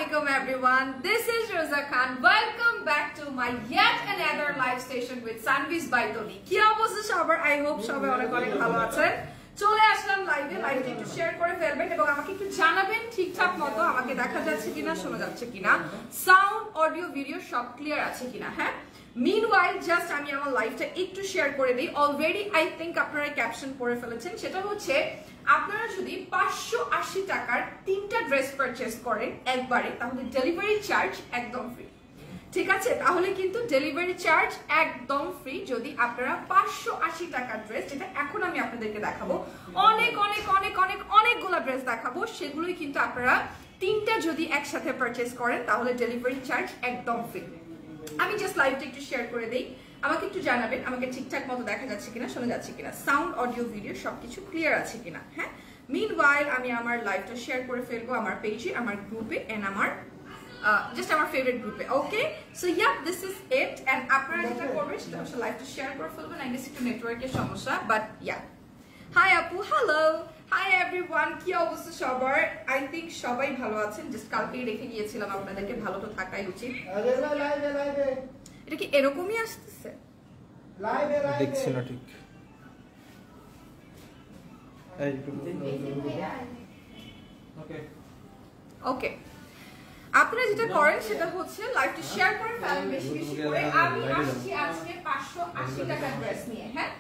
Assalamualaikum everyone. This is Rosa Khan. Welcome back to my yet another live station with Sanvi's Baitoli. কি অবস্থা সবার? I hope সবাই অনেক অনেক ভালো আছেন। চলে আসলাম লাইভে একটু শেয়ার করে ফেলবেন এবং আমাকে একটু জানাবেন ঠিকঠাক মতো আমাকে দেখা যাচ্ছে কিনা, শোনা যাচ্ছে কিনা, সাউন্ড অডিও ভিডিও সব ক্লিয়ার আছে কিনা। হ্যাঁ, meanwhile জাস্ট আমি আমার লাইভটা একটু শেয়ার করে দিই। অলরেডি আই থিংক আপনারা ক্যাপশন পড়ে ফেলেছেন। সেটা হচ্ছে আপনারা যদি 580 টাকার 3টা ড্রেস পারচেজ করেন একবারে, তাহলে ডেলিভারি চার্জ একদম ফ্রি। ঠিক আছে, তাহলে কিন্তু ডেলিভারি চার্জ একদম ফ্রি যদি আপনারা 580 টাকার ড্রেস, যেটা এখন আমি আপনাদেরকে দেখাবো, অনেক অনেক অনেক অনেক অনেকগুলো ড্রেস দেখাবো, সেগুলোই কিন্তু আপনারা 3টা যদি একসাথে পারচেজ করেন তাহলে ডেলিভারি চার্জ একদম ফ্রি। আমি জাস্ট লাইভটা একটু শেয়ার করে দেই, আমাকে একটু জানাবেন আমাকে ঠিকঠাক মতো দেখা যাচ্ছে কিনা, শোনা যাচ্ছে কিনা, সাউন্ড অডিও ভিডিও সবকিছু ক্লিয়ার আছে কিনা। হ্যাঁ, মিনওয়াইল আমি আমার লাইভটা শেয়ার করে ফেলবো আমার পেজে, আমার গ্রুপে এন্ড আমার জাস্ট আমার ফেভারিট গ্রুপে। Okay, so yeah this is it. And আপনারা যেটা করবেন সেটা হচ্ছে লাইভটা শেয়ার করে ফেলবেন। আই গেস একটু নেটওয়ার্কের সমস্যা, বাট ইয়া। হাই আপু, হ্যালো, হাই এভরিওয়ান, কি অবস্থা সবার? আই থিংক সবাই ভালো আছেন। জাস্ট কালকেই রেখে গিয়েছিলাম আপনাদেরকে, ভালো তো থাকাই উচিত। এটা কি এরকমই আসতেছে? দেখছি না ঠিক। ওকে, আপনারা যেটা করেন সেটা হচ্ছে লাইভটি শেয়ার করে ফেলেন বেশি বেশি করে। আমি আসছি আজকে 580 টাকার ড্রেস নিয়ে। হ্যাঁ,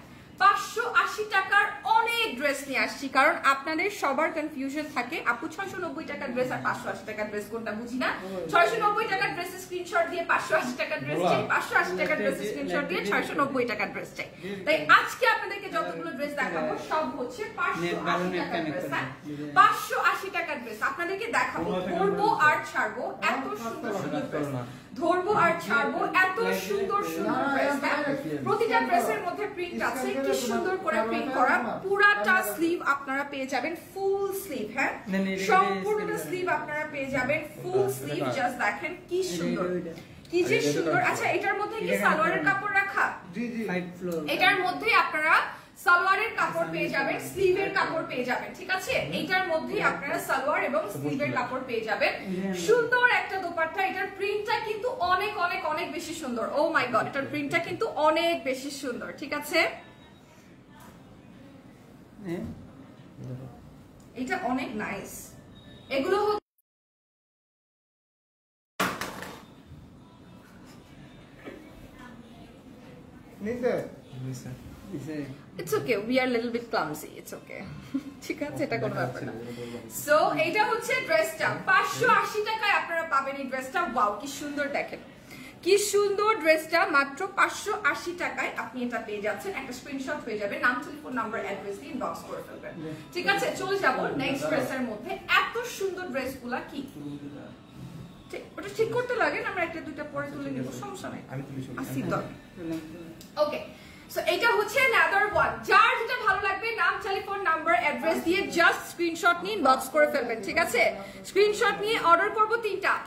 580 টাকার অনেক ড্রেস নিয়ে আসছি, কারণ আপনাদের সবার কনফিউশন থাকে আপু 690 টাকার ড্রেস আর 580 টাকার ড্রেস কোনটা বুঝি না। 690 টাকার ড্রেসের স্ক্রিনশট দিয়ে 580 টাকার ড্রেস চাই, 580 টাকার ড্রেসের স্ক্রিনশট দিয়ে 690 টাকার ড্রেস চাই। তাই আজকে আপনাদেরকে যতগুলো ড্রেস দেখাবো সব হচ্ছে 580 টাকার ড্রেস। 580 টাকার ড্রেস আপনাদেরকে দেখাবো, ধরবো আর ছাড়বো এত সুন্দর সুন্দর ড্রেস, ধরবো আর ছাড়বো এত সুন্দর সুন্দর ড্রেস। প্রতিটা ড্রেসের মধ্যে প্রিন্ট আছে, কি সুন্দর করে প্রিন্ট করা। পুরাটা স্লিভ আপনারা পেয়ে যাবেন ফুল স্লিভ। হ্যাঁ, সম্পূর্ণটা স্লিভ আপনারা পেয়ে যাবেন ফুল স্লিভ। জাস্ট দেখেন কি সুন্দর, কি যে সুন্দর। আচ্ছা, এটার মধ্যে কি সালোয়ারের কাপড় রাখা? এটার মধ্যে আপনারা সালোয়ারের কাপড় পেয়ে যাবেন, স্লিভের কাপড় পেয়ে যাবেন। ঠিক আছে, এইটার মধ্যেই আপনারা সালোয়ার এবং স্লিভের কাপড় পেয়ে যাবেন। সুন্দর একটা দোপাট্টা। এটার প্রিন্টটা কিন্তু অনেক অনেক অনেক বেশি সুন্দর। ও মাই গড, এটার প্রিন্টটা কিন্তু অনেক বেশি সুন্দর। ঠিক আছে, এটা অনেক নাইস। এগুলো It's okay, we are a little bit clumsy, it's okay. ঠিক আছে, এটা কোনো ব্যাপার না। সো এইটা হচ্ছে ড্রেসটা 580 টাকায় আপনারা পাবেন এই ড্রেসটা। ওয়াও, কি সুন্দর, দেখেন কি সুন্দর ড্রেসটা। মাত্র 580 টাকায় আপনি এটা পেয়ে যাচ্ছেন। একটা স্ক্রিনশট হয়ে যাবে, নাম, টেলিফোন নাম্বার, অ্যাড্রেস দিয়ে ইনবক্স করে ফেলবেন। ঠিক আছে, চলে যাব নেক্সট ড্রেসের মধ্যে। এত সুন্দর ড্রেসগুলা কি ওটা ঠিক করতে লাগে না, আমরা একটা দুইটা পরে তুলে নিব, সমস্যা নাই। আসি তো। ওকে, সো এটা হচ্ছে another one। যার যেটা ভালো লাগবে নাম, টেলিফোন নাম্বার, অ্যাড্রেস দিয়ে জাস্ট স্ক্রিনশট নিয়ে ইনবক্স করে ফেলবেন। ঠিক আছে, স্ক্রিনশট নিয়ে অর্ডার করব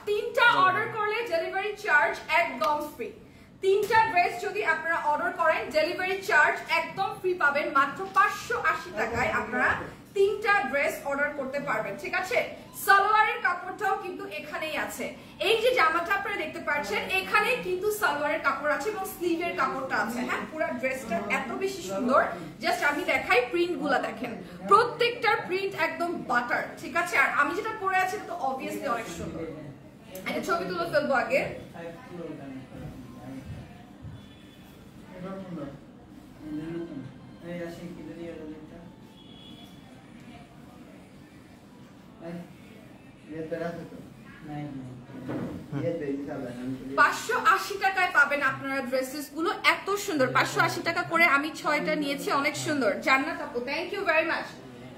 তিনটা অর্ডার করলে ডেলিভারি চার্জ একদম ফ্রি। 3টা ড্রেস যদি আপনারা অর্ডার করেন ডেলিভারি চার্জ একদম ফ্রি পাবেন। মাত্র 580 টাকায় আপনারা 3টা ড্রেস অর্ডার করতে পারবেন। ঠিক আছে, সালোয়ারের কাপড়টাও কিন্তু এখানেই আছে। এই যে জামাটা আপনারা দেখতে পাচ্ছেন এখানেই কিন্তু সালোয়ারের কাপড় আছে এবং স্লিভের কাপড়টা আছে। হ্যাঁ, পুরো ড্রেসটা এত বেশি সুন্দর। জাস্ট আমি দেখাই, প্রিন্ট গুলা দেখেন, প্রত্যেকটার প্রিন্ট একদম বাটার। ঠিক আছে, আর আমি যেটা পরে আছি তো অবভিয়াসলি অনেক সুন্দর। একটা ছবি তুলে ফেলবো আগে। $580 টাকায় পাবেন আপনারা ড্রেসেস গুলো এত সুন্দর। 580 টাকা করে আমি 6টা নিয়েছি, অনেক সুন্দর। জান্নাত আপু, thank you very much,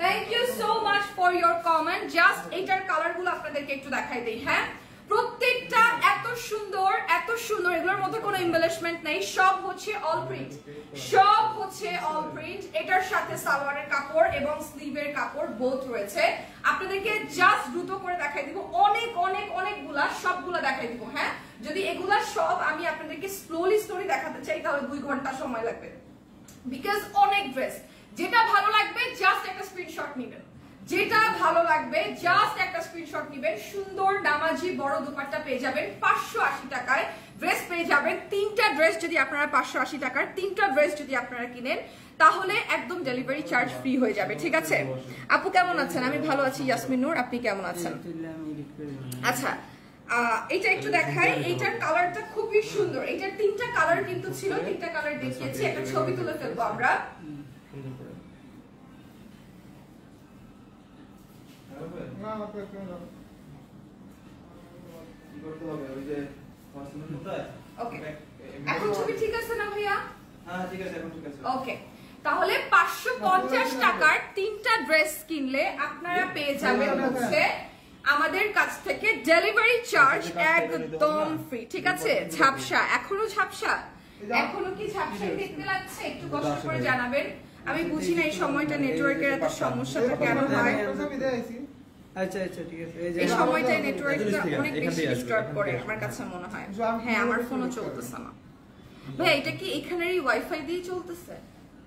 thank you so much for your comment. Just এইটার কালার গুলো আপনাদেরকে একটু দেখাই দিই। হ্যাঁ, প্রত্যেকটা এত সুন্দর এত সুন্দর, এগুলোর মধ্যে কোনো এমবেলিশমেন্ট নেই, সব হচ্ছে অল প্রিন্ট, সব হচ্ছে অল প্রিন্ট। এটার সাথে সালোয়ারের কাপড় এবং স্লিভের কাপড় বোথ রয়েছে। আপনাদেরকে জাস্ট দ্রুত করে দেখাই দিব, অনেক অনেক অনেকগুলা, সবগুলা দেখাই দিব। হ্যাঁ, যদি এগুলা সব আমি আপনাদেরকে স্লোলি দেখাতে চাই তাহলে 2 ঘন্টা সময় লাগবে, বিকজ অনেক ড্রেস। যেটা ভালো লাগবে জাস্ট একটা স্ক্রিনশট নেবেন, যেটা ভালো লাগবে জাস্ট একটা স্ক্রিনশট নেবেন। নেবেন সুন্দর নামাজি বড় দুপাট্টা পেয়ে যাবেন 580 টাকায়। ড্রেস পেয়ে যাবেন তিনটা ড্রেস যদি আপনারা 580 টাকার তিনটা ড্রেস যদি আপনারা কিনেন তাহলে একদম ডেলিভারি চার্জ ফ্রি হয়ে যাবে। ঠিক আছে আপু কেমন আছেন? আমি ভালো আছি ইয়াসমিন নূর, আপনি কেমন আছেন? আচ্ছা এটা একটু দেখাই, এইটার কালারটা খুবই সুন্দর। এটার তিনটা কালার কিন্তু ছিল, তিনটা কালার দেখিয়েছি, একটা ছবি তুলে ফেলবো আমরা। এখন ছবি ঠিক আছে না ভাইয়া? হ্যাঁ ঠিক আছে, এখন ঠিক আছে। ওকে তাহলে 550 টাকার তিনটা ড্রেস কিনলে আপনারা পেয়ে যাবেন হচ্ছে আমাদের কাছ থেকে ডেলিভারি চার্জ একদম ফ্রি। ঠিক আছে ঝাপসা এখনো ঝাপসা এখনো কি ঝাপসা দেখতে লাগছে? একটু কষ্ট করে জানাবেন। আমি বুঝি না এই সময়টা নেটওয়ার্কের এত সমস্যাটা কেন হয়। আচ্ছা আচ্ছা ঠিক আছে। এই সময়টায় নেটওয়ার্কটা অনেক বেশি ডিস্টার্ব করে আমার কাছে মনে হয়। হ্যাঁ আমার ফোনও চলতেছে না। ভাই এটা কি এখানেরই ওয়াইফাই দিয়ে চলতেছে?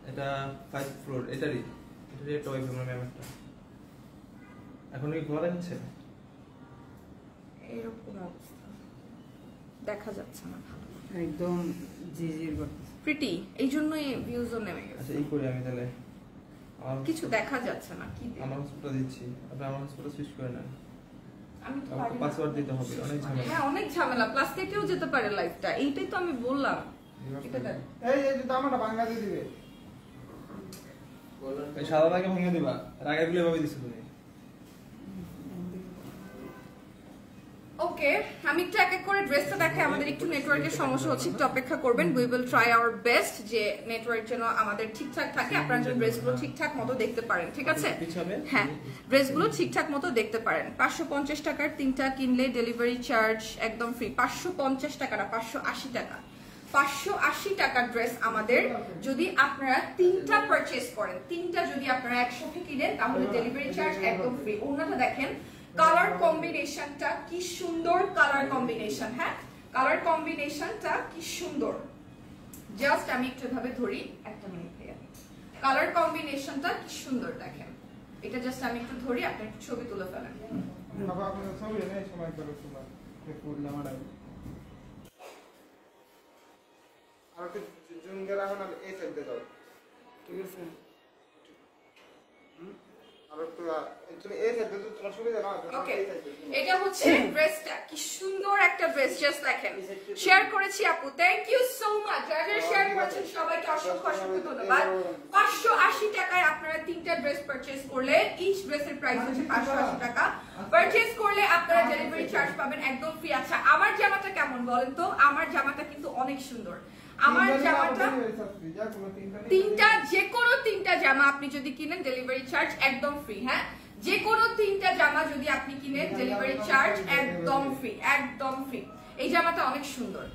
এটা 5 ফ্লোর এটারই একটা ওয়াইফাই ম্যাম একটা। এখন কি খোলা দেখাচ্ছে? এরকম অবস্থা দেখা যাচ্ছে না ভালো, একদম জিজির করতেছে প্রিটি, এই জন্যই ভিউজও নেমে গেছে। আচ্ছা এই করি আমি তাহলে কিছু দেখা যাচ্ছে না কি দিই? আমার হসপিটাল দিচ্ছি, আপনি আমার হসপিটাল সুইচ করে নেন। আমি তো আমাকে পাসওয়ার্ড দিতে হবে, অনেক ঝামেলা। হ্যাঁ অনেক ঝামেলা, প্লাস কেটেও যেতে পারে লাইফটা, এইটাই তো আমি বললাম। এটা দেখ এই যে দামাটা ভাঙা দিয়ে দিবে। এই সাদাটাকে ভেঙে দিবা, রাগাগুলো এভাবে দিছো তুমি। ওকে আমি একটু এক এক করে ড্রেসটা দেখাই। আমাদের একটু নেটওয়ার্কের সমস্যা হচ্ছে, একটু অপেক্ষা করবেন। We will try our best যে নেটওয়ার্ক যেন আমাদের ঠিকঠাক থাকে, আপনারা যেন ড্রেসগুলো ঠিকঠাক মতো দেখতে পারেন। ঠিক আছে হ্যাঁ ড্রেসগুলো ঠিকঠাক মতো দেখতে পারেন। 550 টাকার তিনটা কিনলে ডেলিভারি চার্জ একদম ফ্রি। 550 টাকা না 580 টাকা। 580 টাকার ড্রেস আমাদের যদি আপনারা তিনটা পারচেজ করেন, তিনটা যদি আপনারা একসাথে কিনেন তাহলে ডেলিভারি চার্জ একদম ফ্রি। ওনাটা দেখেন কালার কম্বিনেশনটা কি সুন্দর, কালার কম্বিনেশন। হ্যাঁ কালার কম্বিনেশনটা কি সুন্দর, জাস্ট আমি একটু ভাবে ধরি একটা মিনিট ভাইয়া। কালার কম্বিনেশনটা কি সুন্দর দেখেন, এটা জাস্ট আমি একটু ধরি, আপনি একটু ছবি তুলে ফেলেন। বাবা আপনার ছবি নেই সময় করে সময় করলাম আর একটু জুম গেলা এখন এই সাইডে দাও। ঠিক আছে আর একটু তুমি এই সাইডে তো তোমার সুবিধা না। ওকে এটা হচ্ছে ড্রেসটা, কি সুন্দর একটা ড্রেস, জাস্ট দেখেন। শেয়ার করেছি আপু, থ্যাংক ইউ সো মাচ। যারা শেয়ার করেছেন সবাইকে অসংখ্য অসংখ্য ধন্যবাদ। 580 টাকায় আপনারা তিনটা ড্রেস পারচেজ করলে, ইচ ড্রেসের প্রাইস হচ্ছে 580 টাকা। পারচেজ করলে আপনারা ডেলিভারি চার্জ পাবেন একদম ফ্রি। আচ্ছা আমার জামাটা কেমন বলেন তো? আমার জামাটা কিন্তু অনেক সুন্দর। আমার জামাটা তিনটা, যে কোনো তিনটা জামা আপনি যদি কিনেন ডেলিভারি চার্জ একদম ফ্রি। হ্যাঁ যে কোনো তিনটা জামা যদি আপনি কিনেন ডেলিভারি চার্জ একদম ফ্রি, একদম ফ্রি। এই জামাটা অনেক সুন্দর,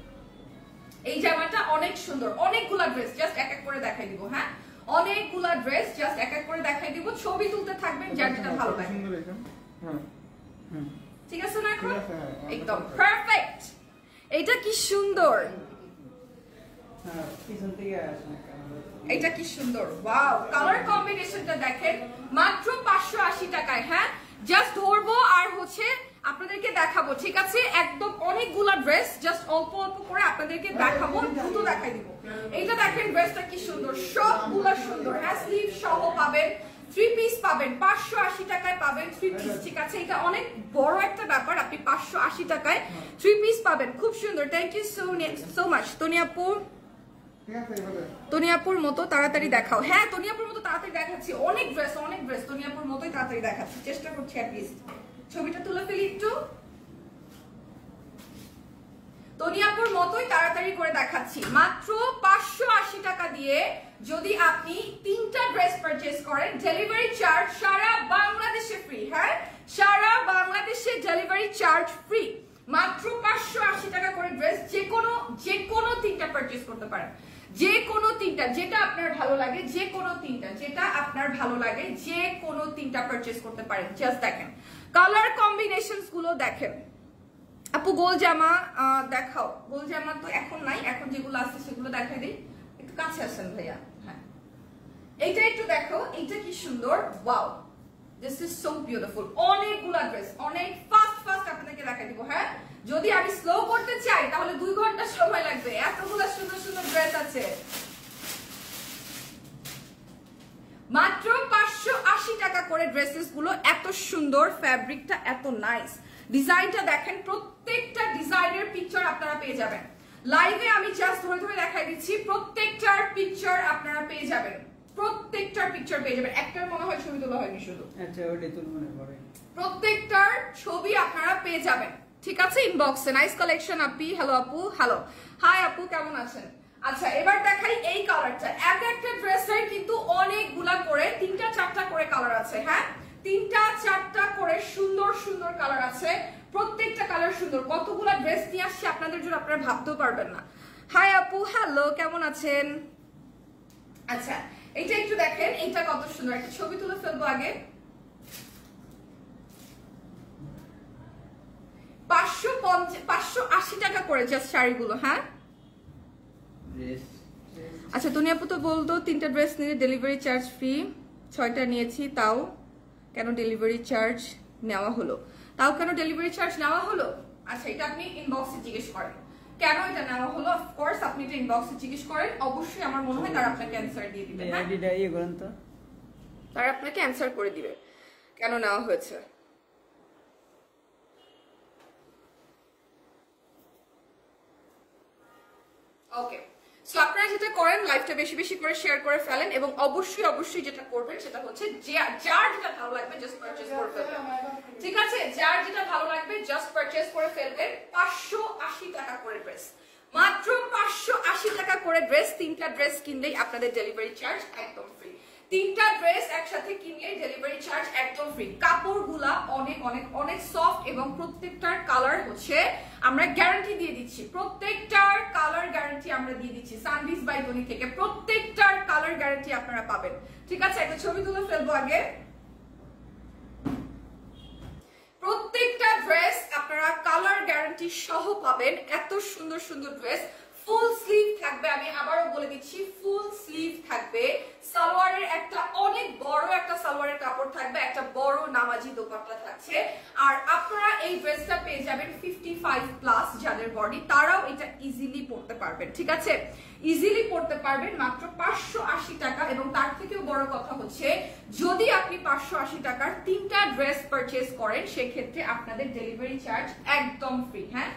এই জামাটা অনেক সুন্দর। অনেকগুলা ড্রেস জাস্ট এক এক করে দেখাই দিব। হ্যাঁ অনেকগুলা ড্রেস জাস্ট এক এক করে দেখাই দিব, ছবি তুলতে থাকবেন যার যেটা ভালো লাগে। ঠিক আছে না? এখন একদম পারফেক্ট। এটা কি সুন্দর, এটা কি সুন্দর, ওয়াও। কালার কম্বিনেশনটা দেখেন মাত্র 580 টাকায়। হ্যাঁ জাস্ট ধরবো আর হচ্ছে আপনাদেরকে দেখাবো। ঠিক আছে একদম অনেকগুলা ড্রেস, জাস্ট অল্প অল্প করে আপনাদেরকে দেখাবো, দ্রুত দেখাই দিব। এইটা দেখেন ড্রেসটা কি সুন্দর, সবগুলা সুন্দর। হ্যাঁ স্লিভ সহ পাবেন, 3 পিস পাবেন 580 টাকায় পাবেন 3 পিস। ঠিক আছে এটা অনেক বড় একটা ব্যাপার, আপনি 580 টাকায় 3 পিস পাবেন, খুব সুন্দর। থ্যাংক ইউ সো মাচ তনিয়াপুর। তনিয়াপুর মতো তাড়াতাড়ি দেখাও। হ্যাঁ তনিয়াপুর মতো তাড়াতাড়ি দেখাচ্ছি, অনেক ড্রেস অনেক ড্রেস তনিয়াপুর মতোই তাড়াতাড়ি দেখাচ্ছি, চেষ্টা করছি অ্যাটলিস্ট। ছবিটা তুলে ফেলি একটু, তনিয়াপুর মতোই তাড়াতাড়ি করে দেখাচ্ছি। মাত্র 580 টাকা দিয়ে যদি আপনি তিনটা ড্রেস পারচেজ করেন ডেলিভারি চার্জ সারা বাংলাদেশে ফ্রি। হ্যাঁ সারা বাংলাদেশে ডেলিভারি চার্জ ফ্রি। মাত্র 580 টাকা করে ড্রেস যে কোনো তিনটা পারচেজ করতে পারেন, যে কোনো তিনটা যেটা আপনার ভালো লাগে, যে কোনো তিনটা যেটা আপনার ভালো লাগে, যে কোনো তিনটা পারচেজ করতে পারেন। জাস্ট দেখেন কালার কম্বিনেশনস গুলো দেখেন। আপু গোল জামা দেখাও, গোল জামা তো এখন নাই, এখন যেগুলো আছে সেগুলো দেখাই দিই। একটু কাছে আসেন ভাইয়া। হ্যাঁ এইটা একটু দেখো, এইটা কি সুন্দর, wow this is so beautiful. অনেকগুলা ড্রেস, অনেক ফাস্ট আপনাদেরকে দেখাই দিব। হ্যাঁ, যদি আমি স্লো করতে চাই তাহলে 2 ঘন্টা সময় লাগবে, এতগুলো সুন্দর সুন্দর ড্রেস আছে। মাত্র 580 টাকা করে ড্রেসেস গুলো, এত সুন্দর, ফ্যাব্রিকটা এত নাইস, ডিজাইনটা দেখেন, প্রত্যেকটা ডিজাইনের পিকচার আপনারা পেয়ে যাবেন। লাইভে আমি জাস্ট ধরে ধরে দেখাই দিচ্ছি, প্রত্যেকটার পিকচার আপনারা পেয়ে যাবেন, প্রত্যেকটার পিকচার পেয়ে যাবেন। একটার মনে হয় ছবি তোলা হয়নি শুধু, আচ্ছা ওটাই তো মনে পড়ে। প্রত্যেকটার ছবি আপনারা পেয়ে যাবেন, ঠিক আছে, ইনবক্সে। নাইস কালেকশন আপি, হ্যালো আপু, হ্যালো, হাই আপু, কেমন আছেন? আচ্ছা, এবার দেখাই এই কালারটা। এক একটা ড্রেসের কিন্তু অনেকগুলা করে 3টা 4টা করে কালার আছে। হ্যাঁ, 3টা 4টা করে সুন্দর সুন্দর কালার আছে, প্রত্যেকটা কালার সুন্দর। কতগুলা ড্রেস নিয়ে আসছে আপনাদের জন্য, আপনারা ভাবতেও পারবেন না। হাই আপু, হ্যালো, কেমন আছেন? আচ্ছা, এইটা একটু দেখেন, এইটা কত সুন্দর, একটা ছবি তুলে ফেলবো আগে। 580 টাকা করে জাস্ট শাড়িগুলো। হ্যাঁ, আচ্ছা, তুমি আপু তো বলতো 3টা ড্রেস নিয়ে ডেলিভারি চার্জ ফ্রি, 6টা নিয়েছি, তাও কেন ডেলিভারি চার্জ নেওয়া হলো? আচ্ছা, এটা আপনি ইনবক্সে জিজ্ঞেস করেন কেন এটা নেওয়া হলো। অফকোর্স আপনি এটা ইনবক্সে জিজ্ঞেস করেন, অবশ্যই আমার মনে হয় তারা আপনাকে অ্যানসার দিয়ে দিবে। তারা আপনাকে অ্যানসার করে দিবে কেন নেওয়া হয়েছে। ওকে, সো আপনারা যেটা করেন, লাইভটা বেশি বেশি করে শেয়ার করে ফেলেন, এবং অবশ্যই অবশ্যই যেটা করবেন সেটা হচ্ছে যার যেটা ভালো লাগবে জাস্ট পারচেজ করে ফেলবেন, ঠিক আছে? যার যেটা ভালো লাগবে জাস্ট পারচেজ করে ফেলবেন। 580 টাকা করে ড্রেস, মাত্র 580 টাকা করে ড্রেস। 3টা ড্রেস কিনলেই আপনাদের ডেলিভারি চার্জ একদম ফ্রি, 3টা ড্রেস একসাথে কিনলেই ডেলিভারি চার্জ একদম ফ্রি। কাপড়গুলা অনেক অনেক অনেক সফট, এবং প্রত্যেকটার কালার হচ্ছে আমরা গ্যারান্টি দিয়ে দিচ্ছি, প্রত্যেকটার কালার গ্যারান্টি আমরা দিয়ে দিচ্ছি সানভিজ বাই তনি থেকে, প্রত্যেকটার কালার গ্যারান্টি আপনারা পাবেন, ঠিক আছে? একটা ছবি তুলে ফেলবো আগে। প্রত্যেকটা ড্রেস আপনারা কালার গ্যারান্টি সহ পাবেন, এত সুন্দর সুন্দর ড্রেস। ফুল স্লিভ থাকবে, আমি আবারও বলে দিচ্ছি, ফুল স্লিভ থাকবে। সালোয়ারের একটা অনেক বড় একটা সালোয়ারের কাপড় থাকবে, একটা বড় নামাজি দোপাট্টা থাকছে। আর আপনারা এই ড্রেসটা পেয়ে যাবেন 55+ যাদের বডি, তারাও এটা ইজিলি পরতে পারবেন, ঠিক আছে? ইজিলি পরতে পারবেন মাত্র 580 টাকা। এবং তার থেকেও বড় কথা হচ্ছে, যদি আপনি 580 টাকার 3টা ড্রেস পারচেজ করেন, সেক্ষেত্রে আপনাদের ডেলিভারি চার্জ একদম ফ্রি। হ্যাঁ,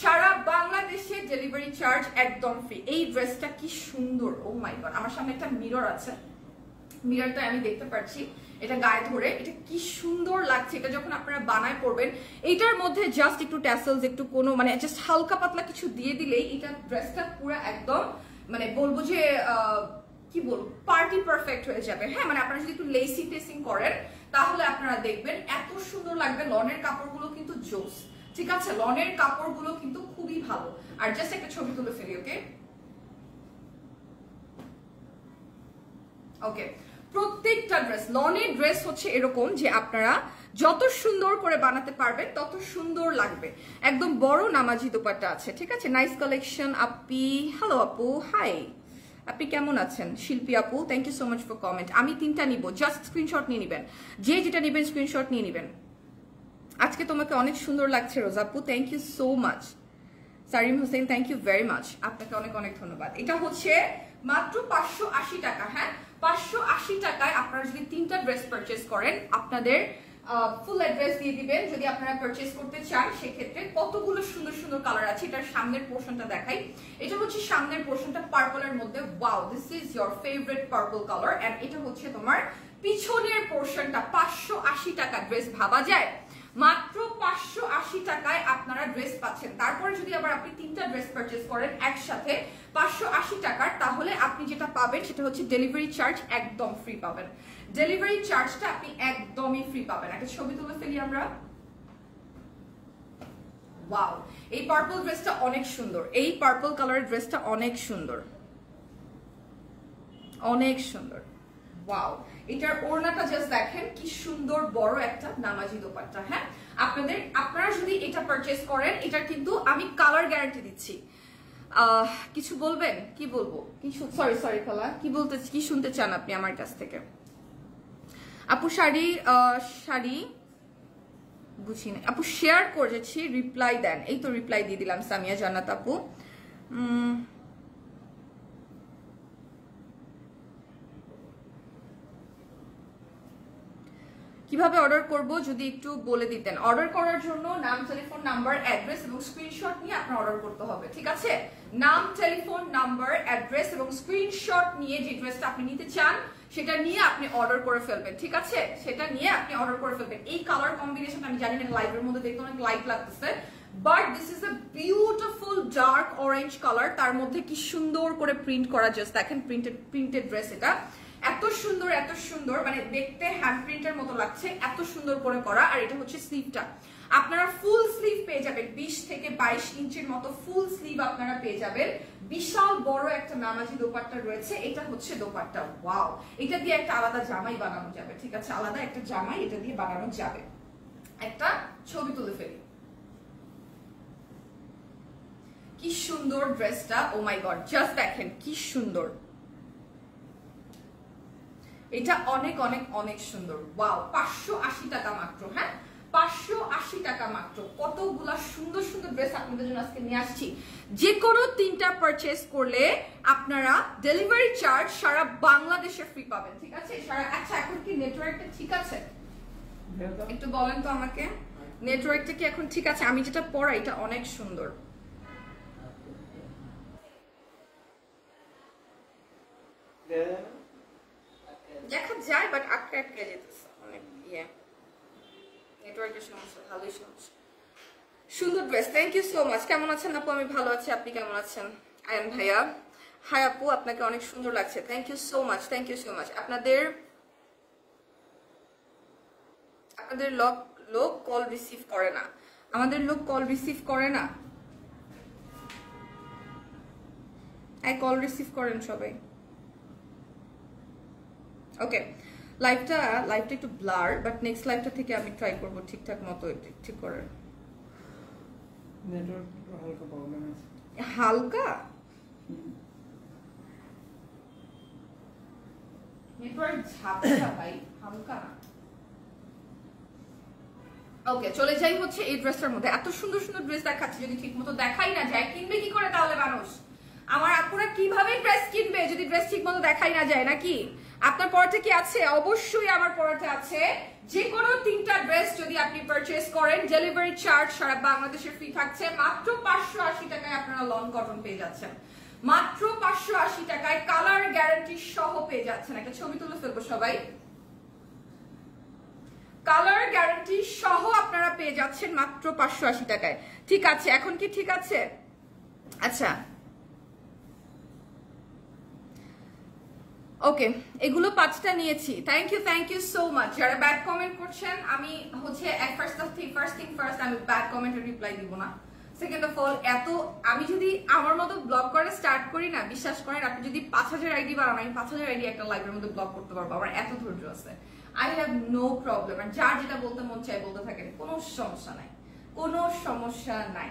সারা বাংলাদেশে ডেলিভারি চার্জ একদম ফ্রি। এই ড্রেসটা কি সুন্দর, ও মাই গড, আমার সামনে একটা মিরর আছে, মিররটা আমি দেখতে পাচ্ছি, এটা গায়ে ধরে, এটা কি সুন্দর লাগছে। এটা যখন আপনারা বানায় পরবেন, এইটার মধ্যে জাস্ট একটু ট্যাসেলস, একটু কোনো মানে জাস্ট হালকা পাতলা কিছু দিয়ে দিলেই এটা ড্রেসটা পুরো একদম মানে বলবো যে কি বলবো, পার্টি পারফেক্ট হয়ে যাবে। হ্যাঁ, মানে আপনারা যদি একটু লেসি টেসিং করেন তাহলে আপনারা দেখবেন এত সুন্দর লাগবে। লনের কাপড়গুলো কিন্তু জোস, ঠিক আছে? লনের কাপড়গুলো কিন্তু খুবই ভালো। আর জাস্ট একটা ছবি তুলে ফেলি। ওকে ওকে, প্রত্যেকটা ড্রেস, লনের ড্রেস হচ্ছে এরকম যে আপনারা যত সুন্দর করে বানাতে পারবেন তত সুন্দর লাগবে। একদম বড় নামাজি দোপাট্টা আছে, ঠিক আছে? নাইস কালেকশন আপি, হ্যালো আপু, হাই, আপনি কেমন আছেন? শিল্পী আপু, thank you so much for comment. আমি 3টা নিব, জাস্ট স্ক্রিনশট নিয়ে নেবেন, যে যেটা নেবেন স্ক্রিনশট নিয়ে নেবেন। আজকে তোমাকে অনেক সুন্দর লাগছে রোজাপু, thank you so much. Sarim Hossain, thank you very much, আপনাকে অনেক অনেক ধন্যবাদ। এটা হচ্ছে মাত্র 580 টাকা। হ্যাঁ, 580 টাকায় আপনারা যদি 3টা ড্রেস পারচেজ করেন, আপনাদের ফুল অ্যাড্রেস দিয়ে দিবেন যদি আপনারা পারচেজ করতে চান। সেক্ষেত্রে কতগুলো সুন্দর সুন্দর কালার আছে। এটার সামনের পোর্শনটা দেখাই, এটা হচ্ছে সামনের পোর্শনটা পার্পলের মধ্যে, wow, this is your favourite purple colour. And এটা হচ্ছে তোমার পিছনের পোর্শনটা। 580 টাকা ড্রেস, ভাবা যায়? মাত্র 580 টাকায় আপনারা ড্রেস পাচ্ছেন। তারপরে যদি আবার আপনি 3টা ড্রেস পারচেজ করেন একসাথে 580 টাকার, তাহলে আপনি যেটা পাবেন সেটা হচ্ছে ডেলিভারি চার্জ একদম ফ্রি পাবেন। ডেলিভারি চার্জটা আপনি একদমই ফ্রি পাবেন। একটা ছবি তুলে ফেলি আমরা। ওয়াও, এই পার্পল ড্রেসটা অনেক সুন্দর, এই পার্পল কালারের ড্রেসটা অনেক সুন্দর, অনেক সুন্দর। ওয়াও, এটার ওড়নাটা জাস্ট দেখেন কি সুন্দর, বড় একটা নামাজি দোপাট্টা। হ্যাঁ, আপনারা যদি এটা পারচেজ করেন, এটার কিন্তু আমি কালার গ্যারান্টি দিচ্ছি। কিছু বলবেন? কি বলবো, কিছু সরি খালা, কি শুনতে চান আপনি আমার কাছ থেকে? আপু শাড়ি বুঝি না আপু, শেয়ার করেছি, রিপ্লাই দেন। এই তো রিপ্লাই দিয়ে দিলাম সামিয়া জান্নাত আপু। কিভাবে অর্ডার করব যদি একটু বলে দিতেন। অর্ডার করার জন্য নাম, টেলিফোন নাম্বার, অ্যাড্রেস এবং স্ক্রিনশট নিয়ে আপনার অর্ডার করতে হবে, ঠিক আছে? নাম, টেলিফোন নাম্বার, অ্যাড্রেস এবং স্ক্রিনশট নিয়ে যে ড্রেসটা আপনি নিতে চান সেটা নিয়ে আপনি অর্ডার করে ফেলবেন, ঠিক আছে? সেটা নিয়ে আপনি অর্ডার করে ফেলবেন। এই কালার কম্বিনেশন আমি জানি না লাইভের মধ্যে দেখতে অনেক লাইট লাগতেছে, but this is a beautiful dark orange colour, তার মধ্যে কি সুন্দর করে প্রিন্ট করা, জাস্ট দেখেন প্রিন্টেড ড্রেস। এটা এত সুন্দর, মানে দেখতে হ্যান্ড প্রিন্টের মতো লাগছে, এত সুন্দর করে করা। আর এটা হচ্ছে স্লিভটা, আপনারা ফুল স্লিভ পেয়ে যাবেন, 20 থেকে 22 ইঞ্চির মতো ফুল স্লিভ আপনারা পেয়ে যাবেন। বিশাল বড় একটা নামাজি দোপাট্টা রয়েছে, এটা হচ্ছে দোপাট্টা। ওয়াও, এটা দিয়ে একটা আলাদা জামাই বানানো যাবে, ঠিক আছে? আলাদা একটা জামাই এটা দিয়ে বানানো যাবে। একটা ছবি তুলে ফেলি, কি সুন্দর ড্রেসটা, ও মাই গড, জাস্ট দেখেন কি সুন্দর। এটা অনেক অনেক অনেক সুন্দর। ওয়াও, 580 টাকা মাত্র। হ্যাঁ, 580 টাকা মাত্র। কতগুলা সুন্দর সুন্দর ড্রেস আপনাদের জন্য আজকে নিয়ে আসছি। যে কোনো 3টা পারচেজ করলে আপনারা ডেলিভারি চার্জ সারা বাংলাদেশে ফ্রি পাবেন, ঠিক আছে? আচ্ছা, এখন কি নেটওয়ার্কটা ঠিক আছে? একটু বলেন তো আমাকে, নেটওয়ার্কটা কি এখন ঠিক আছে? আমি যেটা পরাই এটা অনেক সুন্দর। দেখা যায় বাট আটকে যেতেছে অনেক, নেটওয়ার্কের সমস্যা, ভালোই সমস্যা। সুন্দর dress, thank you so much. কেমন আছেন আপু? আমি ভালো আছি, আপনি কেমন আছেন? আয়ন ভাইয়া, হাই আপু, আপনাকে অনেক সুন্দর লাগছে, thank you so much, thank you so much. আপনাদের লোক কল রিসিভ করে না, আমাদের লোক কল রিসিভ করে না। কল রিসিভ করেন সবাই। ওকে, লাইভটা একটু ব্লার, বাট নেক্সট লাইভটা থেকে আমি ট্রাই করব ঠিকঠাক মতো ঠিক করার। নেটওয়ার্ক হালকা প্রবলেম আছে। হালকা নেটওয়ার্ক ঝাপসা ভাই, হালকা না। ওকে, চলে যাই হচ্ছে এই ড্রেসটার মধ্যে। এত সুন্দর সুন্দর ড্রেস দেখাচ্ছি, যদি ঠিক মতো দেখাই না যায় কিনবে কি করে তাহলে মানুষ? আমার আপুরা কিভাবে ড্রেস কিনবে যদি ড্রেস ঠিক মতো দেখাই না যায়? নাকি আপনার পরাটা কি আছে? অবশ্যই আমার পরাটা আছে। যে কোনো 3টা ড্রেস যদি আপনি পারচেজ করেন, ডেলিভারি চার্জ সারা বাংলাদেশে ফ্রি থাকছে। মাত্র 580 টাকায় আপনারা লং কটন পেয়ে যাচ্ছেন, মাত্র 580 টাকায় কালার গ্যারান্টি সহ পেয়ে যাচ্ছেন। একটা ছবি তুলে ফেলবো সবাই। কালার গ্যারান্টি সহ আপনারা পেয়ে যাচ্ছেন মাত্র 580 টাকায়, ঠিক আছে? এখন কি ঠিক আছে? আচ্ছা, ওকে, এগুলো 5টা নিয়েছি। Thank you so much. যারা ব্যাড কমেন্ট করছেন, আমি হচ্ছে ফার্স্ট থিং ফার্স্ট, আমি ব্যাড কমেন্টের রিপ্লাই দিব না। সেকেন্ড অফ অল, আমি যদি আমার মতো ব্লগ করা স্টার্ট করি না, বিশ্বাস করেন, আপনি যদি 5000 আইডি বানান, আমি 5000 আইডি একটা লাইভের মধ্যে ব্লগ করতে পারবো। আমার এত ধৈর্য আছে, আই হ্যাভ নো প্রবলেম। আর যার যেটা বলতে মন চায় বলতে থাকেন, কোনো সমস্যা নাই,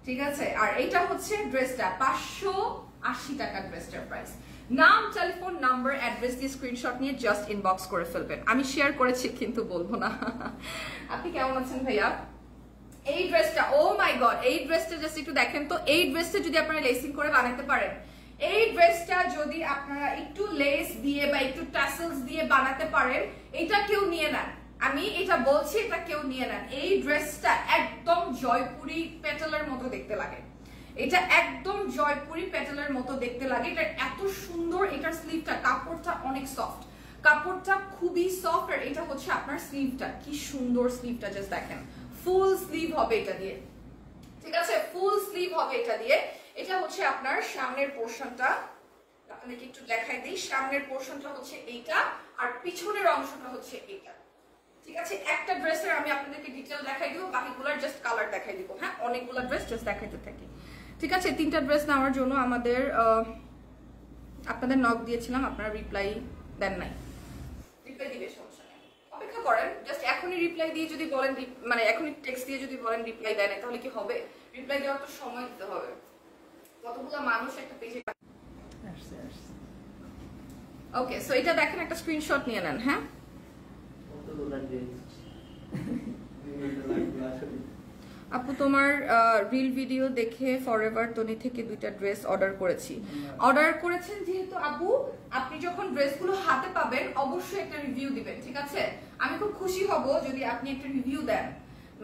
ঠিক আছে? আর এইটা হচ্ছে ড্রেসটা 580 টাকা, ড্রেসটার প্রাইস। নাম, টেলিফোন নাম্বার, অ্যাড্রেস দিয়ে স্ক্রিনশট নিয়ে জাস্ট ইনবক্স করে ফেলবেন। আমি শেয়ার করেছি কিন্তু বলবো না। আপনি কেমন আছেন ভাইয়া? এই ড্রেসটা, ও মাই গড, এই ড্রেসটা জাস্ট একটু দেখেন তো। এই ড্রেসটা যদি আপনারা লেসিং করে বানাতে পারেন, এই ড্রেসটা যদি আপনারা একটু লেস দিয়ে বা একটু টাসেলস দিয়ে বানাতে পারেন, এটা কেউ নিয়ে নেন। আমি এটা বলছি, এটা কেউ নিয়ে নেন। এই ড্রেসটা একদম জয়পুরি পেটালের মতো দেখতে লাগে, এটা একদম জয়পুরি পেটালের মতো দেখতে লাগে। এটা এত সুন্দর, এটার স্লিভটা, কাপড়টা অনেক সফট, কাপড়টা খুবই সফট। আর এটা হচ্ছে আপনার স্লিভটা, কি সুন্দর স্লিভটা, জাস্ট দেখেন। ফুল স্লিভ হবে এটা দিয়ে, ঠিক আছে? ফুল স্লিভ হবে এটা দিয়ে। এটা হচ্ছে আপনার সামনের পোরশনটা, আপনাদেরকে একটু দেখাই দিই। সামনের পোরশনটা হচ্ছে এইটা, আর পিছনের অংশটা হচ্ছে এইটা, ঠিক আছে? একটা ড্রেসের আমি আপনাদেরকে ডিটেইল দেখাই দিব, বাকিগুলোর জাস্ট কালার দেখাই দিব। হ্যাঁ, অনেকগুলো ড্রেস জাস্ট দেখাইতে থাকি, ঠিক আছে? 3টা ড্রেস নেওয়ার জন্য আপনাদের নক দিয়েছিলাম, আপনারা রিপ্লাই দেন নাই। রিপ্লাই দিবে, সমস্যা নেই, অপেক্ষা করেন। জাস্ট এখনই রিপ্লাই দিয়ে যদি বলেন, মানে এখনই টেক্সট দিয়ে যদি বলেন রিপ্লাই দেয় না, তাহলে কি হবে? রিপ্লাই দেওয়ার তো সময় দিতে হবে। কতগুলো মানুষ একটা পেজে। ওকে, সো এটা দেখেন, একটা স্ক্রিনশট নিয়ে নেন। হ্যাঁ, আপু তোমার রিল ভিডিও দেখে ফরএভার তনি থেকে 2টা ড্রেস অর্ডার করেছি। অর্ডার করেছেন যেহেতু আপু, আপনি যখন ড্রেসগুলো হাতে পাবেন অবশ্যই একটা রিভিউ দিবেন, ঠিক আছে? আমি খুব খুশি হব যদি আপনি একটা রিভিউ দেন,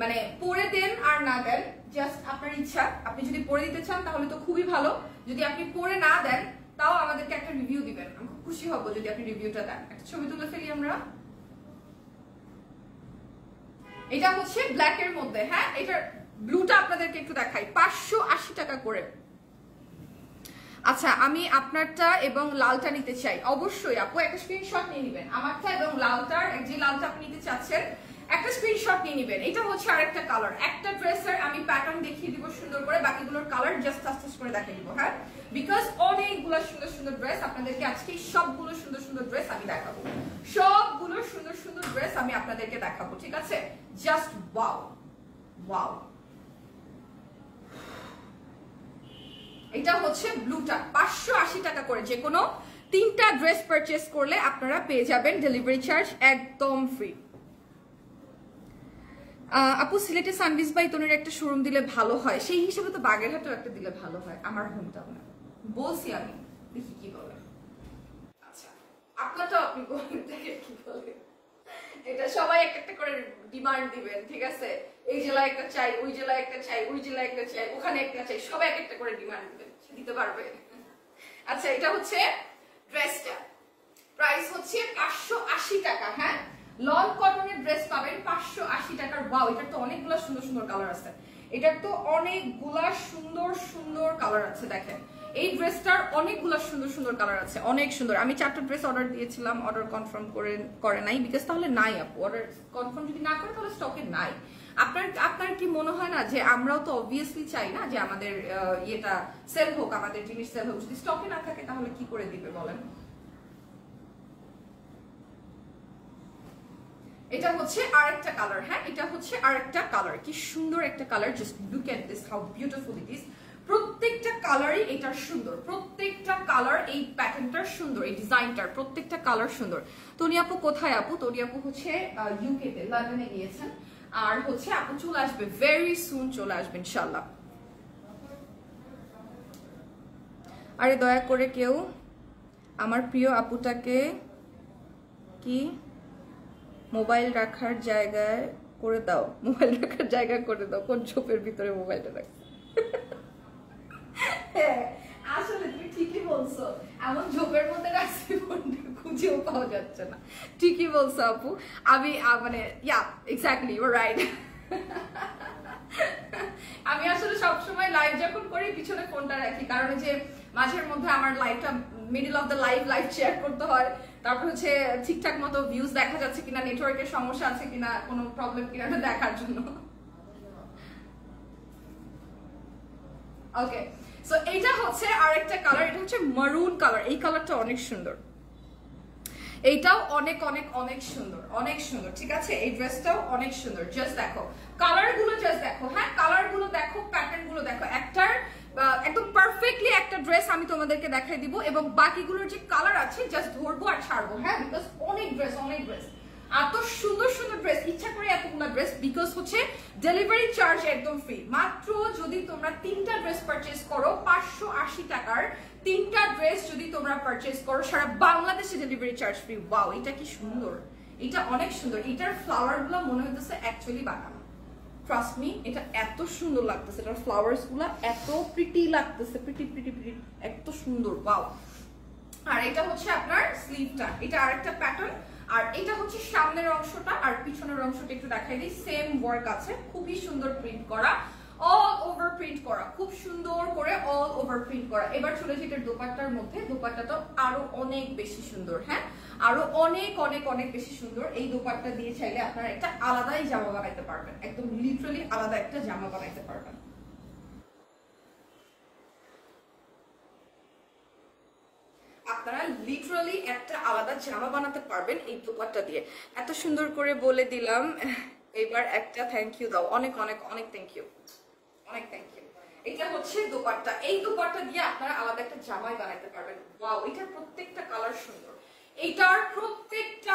মানে পরে দেন আর না দেন জাস্ট আপনার ইচ্ছা। আপনি যদি পরে দিতে চান তাহলে তো খুবই ভালো, যদি আপনি পরে না দেন তাও আমাদেরকে একটা রিভিউ দিবেন, আমি খুব খুশি হব যদি আপনি রিভিউটা দেন। একটা ছবি তুলে ফেলি আমরা। এটা হচ্ছে ব্ল্যাক এর মধ্যে, হ্যাঁ এটার ব্লুটা আপনাদেরকে একটু দেখাই, 580 টাকা করে। আচ্ছা আমি আপনারটা এবং লালটা নিতে চাই। অবশ্যই আপু একটা স্ক্রিনশট নিয়ে নেবেন, আমারটা এবং লালটার, যে লালটা আপনি নিতে চাচ্ছেন একটা স্ক্রিনশট নিয়ে নেবেন। এটা হচ্ছে আরেকটা কালার। একটা ড্রেসের আমি প্যাটার্ন দেখিয়ে দিব সুন্দর করে, বাকিগুলোর কালার জাস্ট আস্তে করে দেখিয়ে দিব, হ্যাঁ, বিকজ অনেকগুলো সুন্দর সুন্দর ড্রেস আপনাদেরকে আজকে, সবগুলো সুন্দর সুন্দর ড্রেস আমি দেখাবো, সবগুলো সুন্দর সুন্দর ড্রেস আমি আপনাদেরকে দেখাবো, ঠিক আছে? Just wow wow. এটা হচ্ছে ব্লুটা, 580 টাকা করে। যে কোনো 3টা ড্রেস পারচেজ করলে আপনারা পেয়ে যাবেন ডেলিভারি চার্জ একদম ফ্রি। আপু সিলেটে সানভিজ বাই তনুর একটা শোরুম দিলে ভালো হয়, সেই হিসেবে তো বাগেরহাটেও একটা দিলে ভালো হয়, আমার হোম টাউনে বলছি আমি, দেখি কি বলে। আচ্ছা আপনারটা আপনি বলেন দেখে কি বলে, এটা সবাই একটা করে ডিমান্ড দিবেন, ঠিক আছে? এই জেলায় একটা চাই, ওই জেলায় একটা চাই, ওই জেলায় একটা চাই, ওখানে একটা চাই, সবাই একটা করে ডিমান্ড দিবেন, দিতে পারবে। আচ্ছা এটা হচ্ছে ড্রেসটা, প্রাইস হচ্ছে 580 টাকা, হ্যাঁ লং কটনের ড্রেস পাবেন 580 টাকার। ওয়াও, এটার তো অনেকগুলো সুন্দর সুন্দর কালার আছে, এটার তো অনেকগুলা সুন্দর সুন্দর কালার আছে। দেখেন এই ড্রেসটার অনেকগুলা সুন্দর সুন্দর কালার আছে, অনেক সুন্দর। আমি 4টা ড্রেস অর্ডার দিয়েছিলাম, অর্ডার কনফার্ম করে নাই, বিকজ তাহলে নাই আপু, অর্ডার কনফার্ম যদি না করে তাহলে স্টকে নাই। আপনার কি মনে হয় না যে আমরাও তো অবভিয়াসলি চাই না যে আমাদের ইয়েটা সেল হোক, আমাদের জিনিস সেল হোক, যদি স্টকে না থাকে তাহলে কি করে দিবে বলেন? এটা হচ্ছে আরেকটা কালার, হ্যাঁ এটা হচ্ছে আরেকটা কালার, কি সুন্দর একটা colour, just look at this how beautiful it is. প্রত্যেকটা কালারই এটা সুন্দর, প্রত্যেকটা কালার এই প্যাটার্নটার সুন্দর, এই ডিজাইনটার প্রত্যেকটা কালার সুন্দর। তনি আপু কোথায়? আপু তনি আপু হচ্ছে ইউকে তে, লন্ডনে গিয়েছেন, আর হচ্ছে আপু চলে আসবে ভেরি সুন, চলে আসবে ইনশাআল্লাহ। আরে দয়া করে কেউ আমার প্রিয় আপুটাকে কি মোবাইল রাখার জায়গায় করে দাও, মোবাইল রাখার জায়গা করে দাও। কোন ঝোপের ভিতরে মোবাইলটা রাখছে? আসলে তুমি ঠিকই বলছো, এমন ঝোপের মধ্যে রাখছি খুঁজেও পাওয়া যাচ্ছে না। ঠিকই বলছো আপু, আমি মানে yeah exactly you are right. আমি আসলে সবসময় লাইভ যখন করি পিছনে ফোনটা রাখি, কারণ যে মাঝের মধ্যে আমার লাইভটা middle of the live share করতে হয়, তারপর হচ্ছে ঠিকঠাক মতো ভিউজ দেখা যাচ্ছে কিনা, নেটওয়ার্কের সমস্যা আছে কিনা, কোনো প্রবলেম কিনা দেখার জন্য। ওকে সো এইটা হচ্ছে আরেকটা কালার, এটা হচ্ছে মারুন কালার, এই কালারটা অনেক সুন্দর, এইটাও অনেক অনেক অনেক সুন্দর, অনেক সুন্দর, ঠিক আছে? এই ড্রেসটাও অনেক সুন্দর, জাস্ট দেখো কালারগুলো, জাস্ট দেখো, হ্যাঁ কালারগুলো দেখো, প্যাটার্নগুলো দেখো। একটার একদম পারফেক্টলি একটা ড্রেস আমি তোমাদেরকে দেখাই দিব, এবং বাকিগুলোর যে কালার আছে জাস্ট ধরবো আর ছাড়বো, হ্যাঁ, বিকজ অনেক ড্রেস, অনেক ড্রেস, এত সুন্দর সুন্দর ড্রেস, ইচ্ছা করে এতগুলো ড্রেস, বিকজ হচ্ছে ডেলিভারি চার্জ একদম ফ্রি। মাত্র যদি তোমরা 3টা ড্রেস পারচেজ করো 580 টাকার, 3টা ড্রেস যদি তোমরা পারচেজ করো সারা বাংলাদেশে ডেলিভারি চার্জ ফ্রি। ওয়াও, এটা কি সুন্দর, এটা অনেক সুন্দর। এটার ফ্লাওয়ার গুলো মনে হইতেছে অ্যাকচুয়ালি বানানো, ট্রাস্ট মি, এটা এত সুন্দর লাগতেছে, এটার ফ্লাওয়ার্স গুলা এত প্রিটি লাগতেছে, প্রিটি প্রিটি প্রিটি, এত সুন্দর। ওয়াও। আর এটা হচ্ছে আপনার স্লিভটা, এটা আরেকটা প্যাটার্ন, আর এটা হচ্ছে সামনের অংশটা, আর পিছনের অংশটা একটু দেখাই দিই, সেম ওয়ার্ক আছে, খুবই সুন্দর প্রিন্ট করা, অল ওভার প্রিন্ট করা, খুব সুন্দর করে অল ওভার প্রিন্ট করা। এবার চলে যাই এটার দোপাট্টার মধ্যে, দোপাট্টাটা আরো অনেক বেশি সুন্দর, হ্যাঁ আরো অনেক অনেক অনেক বেশি সুন্দর। এই দোপাট্টা দিয়ে চাইলে আপনারা একটা আলাদাই জামা বানাইতে পারবেন, একদম লিটারালি আলাদা একটা জামা বানাইতে পারবেন। আপনারা লিটারালি একটা আলাদা জামা বানাতে পারবেন এই দোপাট্টা দিয়ে। এত সুন্দর করে বলে দিলাম, এবার একটা থ্যাংক ইউ দাও, অনেক অনেক অনেক থ্যাংক ইউ, অনেক থ্যাংক ইউ। এটা হচ্ছে দোপাট্টা, এই দোপাট্টা দিয়ে আপনারা আলাদা একটা জামাই বানাতে পারবেন। ওয়াও, এটার প্রত্যেকটা কালার সুন্দর, এটার প্রত্যেকটা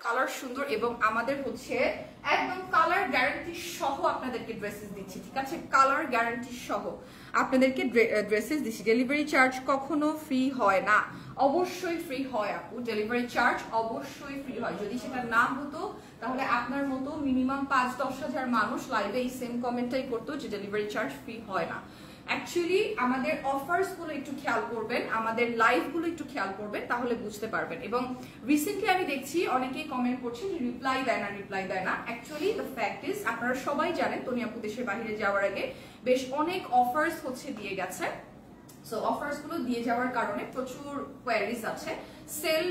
কালার সুন্দর এবং আমাদের হচ্ছে একদম কালার গ্যারান্টি সহ আপনাদেরকে ড্রেসেস দিচ্ছি, ঠিক আছে? কালার গ্যারান্টি সহ আপনাদেরকে ড্রেসেস দিচ্ছি। ডেলিভারি চার্জ কখনো ফ্রি হয় না, অবশ্যই ফ্রি হয় আপু, ডেলিভারি চার্জ অবশ্যই ফ্রি হয়। যদি সেটা না হতো তাহলে আপনার মতো মিনিমাম 5-10 হাজার মানুষ লাইভে এই সেম কমেন্টটাই করতো যে ডেলিভারি চার্জ ফ্রি হয় না। অ্যাকচুয়ালি আমাদের অফার্স গুলো একটু খেয়াল করবেন, আমাদের লাইভ গুলো একটু খেয়াল করবেন, তাহলে বুঝতে পারবেন। এবং রিসেন্টলি আমি দেখছি অনেকেই কমেন্ট করছেন যে রিপ্লাই দেয় না। অ্যাকচুয়ালি দ্য ফ্যাক্ট ইজ, আপনারা সবাই জানেন তনি আপু দেশের বাইরে যাওয়ার আগে বেশ অনেক অফার্স হচ্ছে দিয়ে গেছে। সো অফার্স গুলো দিয়ে যাওয়ার কারণে প্রচুর কোয়ারিজ আছে। সেল